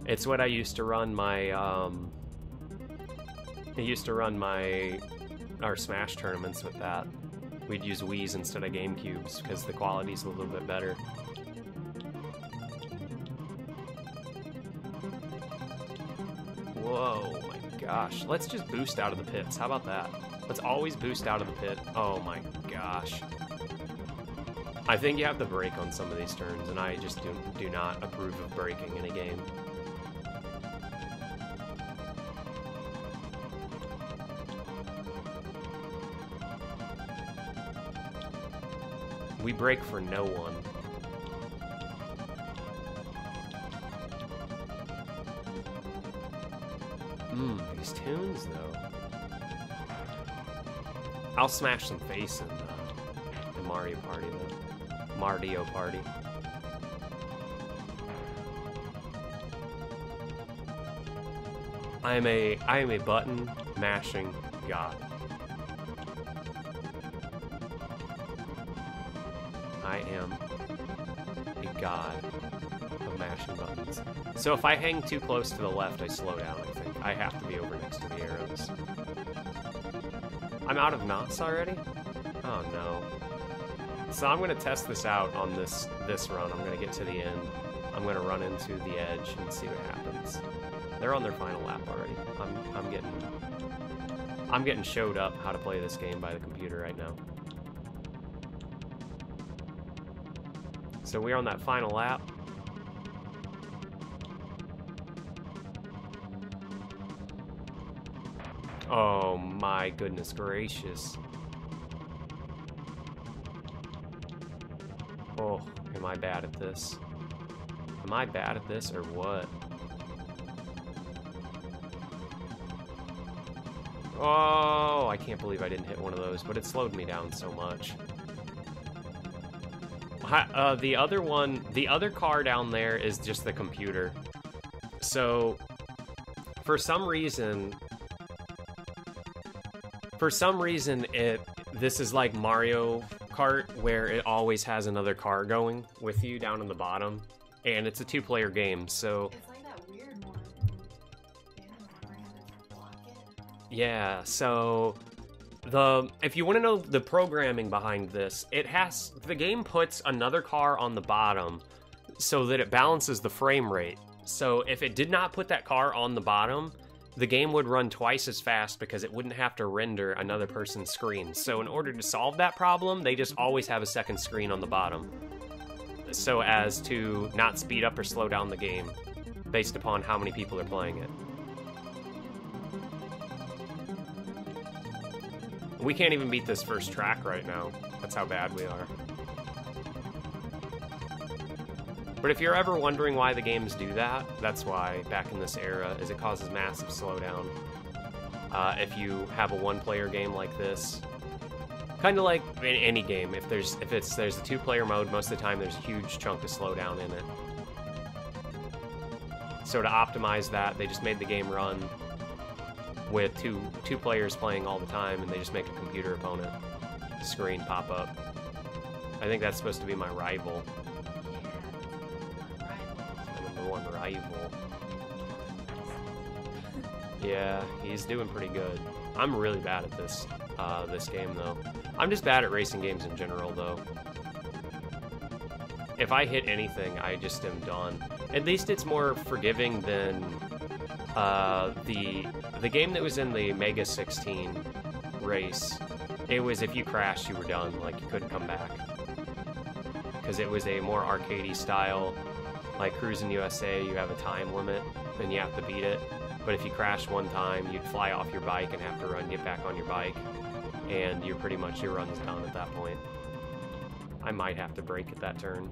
Speaker 1: It's what I used to run my, our Smash tournaments with that. We'd use Wiis instead of GameCubes because the quality's a little bit better. Whoa, my gosh. Let's just boost out of the pits. How about that? Let's always boost out of the pit. Oh my gosh. I think you have to brake on some of these turns, and I just do not approve of braking in a game. We brake for no one. These tunes, though. I'll smash some face in Mario Party, though. Mario Party. I am a button mashing god. I am a god of mashing buttons. So if I hang too close to the left, I slow down, I think. I have to be over next to the arrows. I'm out of knots already? Oh no. So I'm going to test this out on this run. I'm going to get to the end. I'm going to run into the edge and see what happens. They're on their final lap already. I'm getting showed up how to play this game by the computer right now. So we're on that final lap. Oh my goodness gracious. Oh, am I bad at this? Am I bad at this or what? Oh, I can't believe I didn't hit one of those, but it slowed me down so much. The other car down there is just the computer. So, for some reason, this is like Mario Kart, where it always has another car going with you down in the bottom, and it's a 2-player game, so...
Speaker 2: It's like that weird one.
Speaker 1: Yeah, so... if you want to know the programming behind this, the game puts another car on the bottom so that it balances the frame rate. So if it did not put that car on the bottom, the game would run twice as fast because it wouldn't have to render another person's screen. So in order to solve that problem, they just always have a second screen on the bottom, so as to not speed up or slow down the game based upon how many people are playing it. We can't even beat this first track right now. That's how bad we are. But if you're ever wondering why the games do that, that's why, back in this era, is it causes massive slowdown. If you have a one-player game like this, kind of like in any game, if there's a two-player mode, most of the time there's a huge chunk of slowdown in it. So to optimize that, they just made the game run with two players playing all the time, and they just make a computer opponent screen pop up. I think that's supposed to be my rival. One rival. Yeah, he's doing pretty good. I'm really bad at this game though. I'm just bad at racing games in general though. If I hit anything, I just am done. At least it's more forgiving than the game that was in the Mega 16 race. It was if you crashed, you were done. Like, you couldn't come back. Because it was a more arcadey style. Like Cruis'n USA, you have a time limit, and you have to beat it. But if you crashed one time, you'd fly off your bike and have to get back on your bike. And you're pretty much, your run's done at that point. I might have to brake at that turn.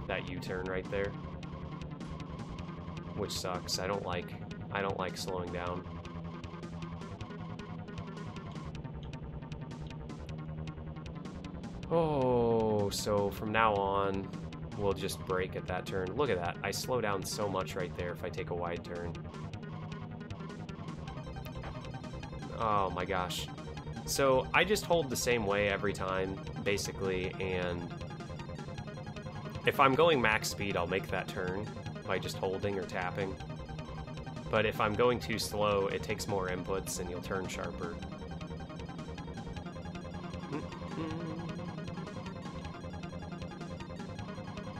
Speaker 1: That U-turn right there. Which sucks. I don't like slowing down. Oh, so from now on, we'll just brake at that turn. Look at that. I slow down so much right there if I take a wide turn. Oh my gosh. So I just hold the same way every time, basically, and if I'm going max speed, I'll make that turn by just holding or tapping. But if I'm going too slow, it takes more inputs and you'll turn sharper.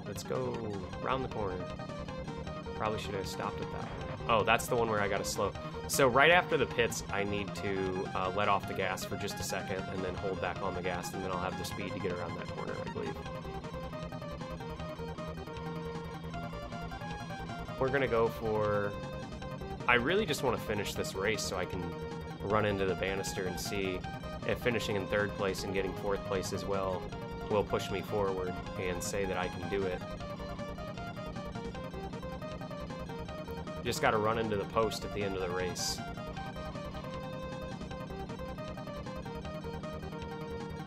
Speaker 1: Let's go around the corner. Probably should have stopped at that one. Oh, that's the one where I gotta slow. So right after the pits, I need to let off the gas for just a second and then hold back on the gas, and then I'll have the speed to get around that corner, I believe. We're gonna go for... I really just want to finish this race so I can run into the banister and see if finishing in third place and getting fourth place as well will push me forward and say that I can do it. Just got to run into the post at the end of the race.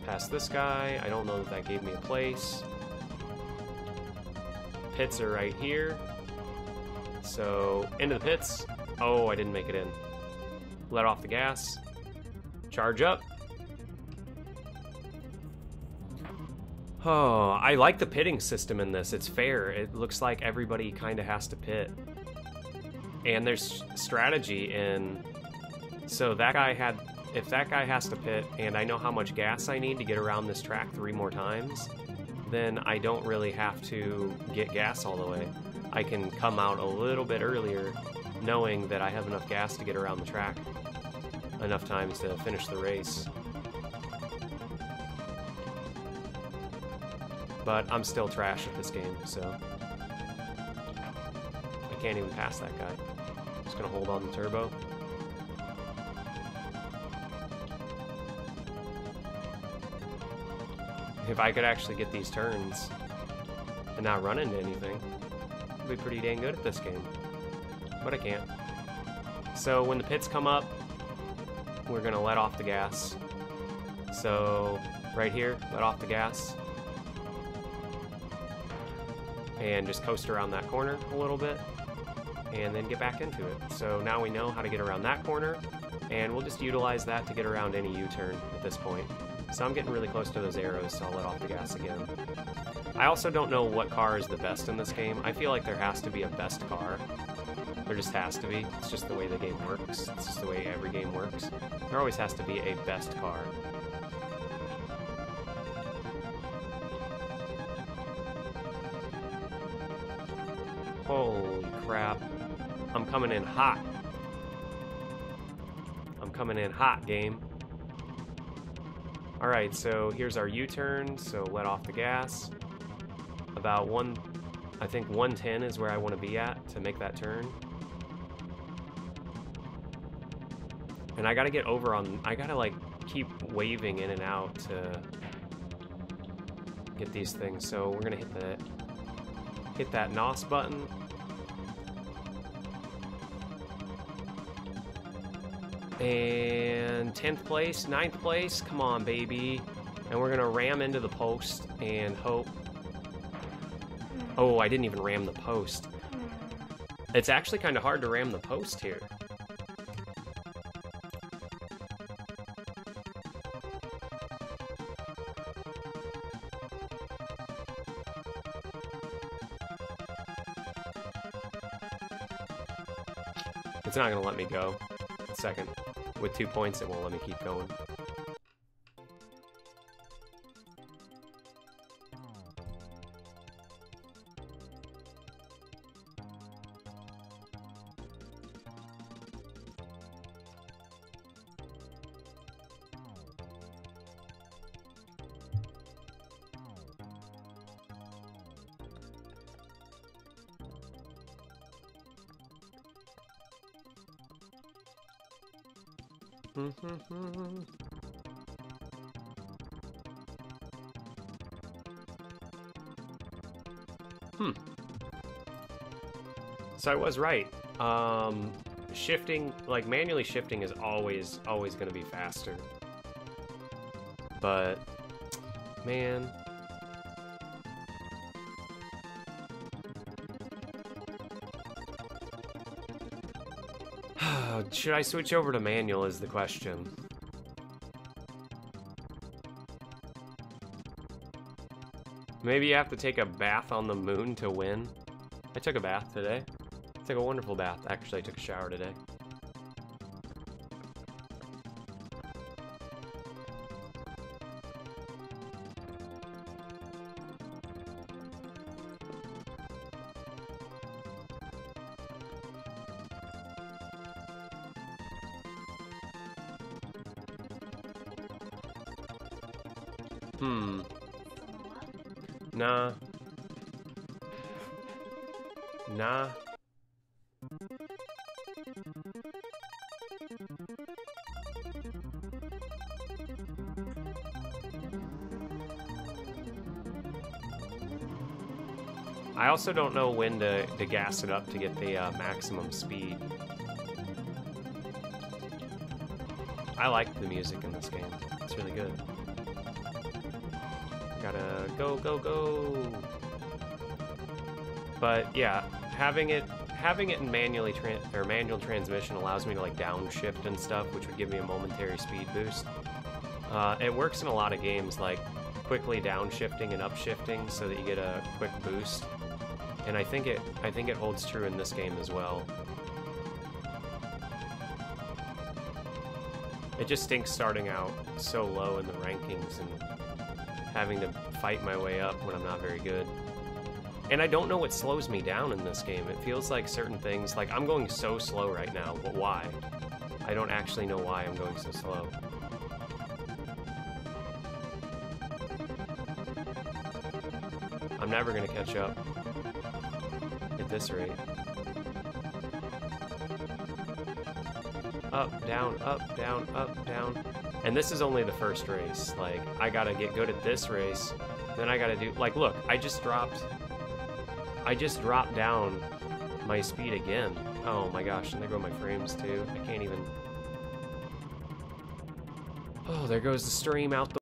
Speaker 1: Past this guy. I don't know that that gave me a place. Pits are right here. So, into the pits. Oh, I didn't make it in. Let off the gas. Charge up. Oh, I like the pitting system in this. It's fair. It looks like everybody kind of has to pit. And there's strategy in... So that guy had... If that guy has to pit, and I know how much gas I need to get around this track 3 more times, then I don't really have to get gas all the way. I can come out a little bit earlier, knowing that I have enough gas to get around the track enough times to finish the race. But I'm still trash at this game, so I can't even pass that guy. Just gonna hold on the turbo. If I could actually get these turns and not run into anything, I'd be pretty dang good at this game. But I can't. So when the pits come up, we're gonna let off the gas. So right here, let off the gas. And just coast around that corner a little bit, and then get back into it. So now we know how to get around that corner, and we'll just utilize that to get around any U-turn at this point. So I'm getting really close to those arrows, so I'll let off the gas again. I also don't know what car is the best in this game. I feel like there has to be a best car. There just has to be. It's just the way the game works. It's just the way every game works. There always has to be a best car. Holy crap. I'm coming in hot. coming in hot, game. Alright, so here's our U-turn, so let off the gas. About I think 110 is where I want to be at to make that turn. And I gotta get over on, I gotta like keep waving in and out to get these things. So we're gonna hit that NOS button. And 10th place, 9th place, come on baby. And we're gonna ram into the post and hope. Oh, I didn't even ram the post. It's actually kind of hard to ram the post here. It's not gonna let me go. Second. With 2 points, it won't let me keep going. So I was right. Shifting, like manually shifting is always going to be faster. But, man. Should I switch over to manual is the question. Maybe you have to take a bath on the moon to win. I took a bath today. I took a wonderful bath. Actually, I took a shower today. Nah. Nah. I also don't know when to gas it up to get the maximum speed. I like the music in this game. It's really good. Gotta go, go, go. But yeah, having it in manual transmission allows me to like downshift and stuff, which would give me a momentary speed boost. It works in a lot of games, like quickly downshifting and upshifting, so that you get a quick boost. And I think it holds true in this game as well. It just stinks starting out so low in the rankings and having to fight my way up when I'm not very good. And I don't know what slows me down in this game. It feels like certain things, like I'm going so slow right now, but why? I don't actually know why I'm going so slow. I'm never gonna catch up at this rate. Up, down, up, down, up, down. And this is only the first race. Like, I gotta get good at this race. Then I gotta do, like, look, I just dropped down my speed again. Oh my gosh, and there go my frames too. I can't even. Oh, there goes the stream out the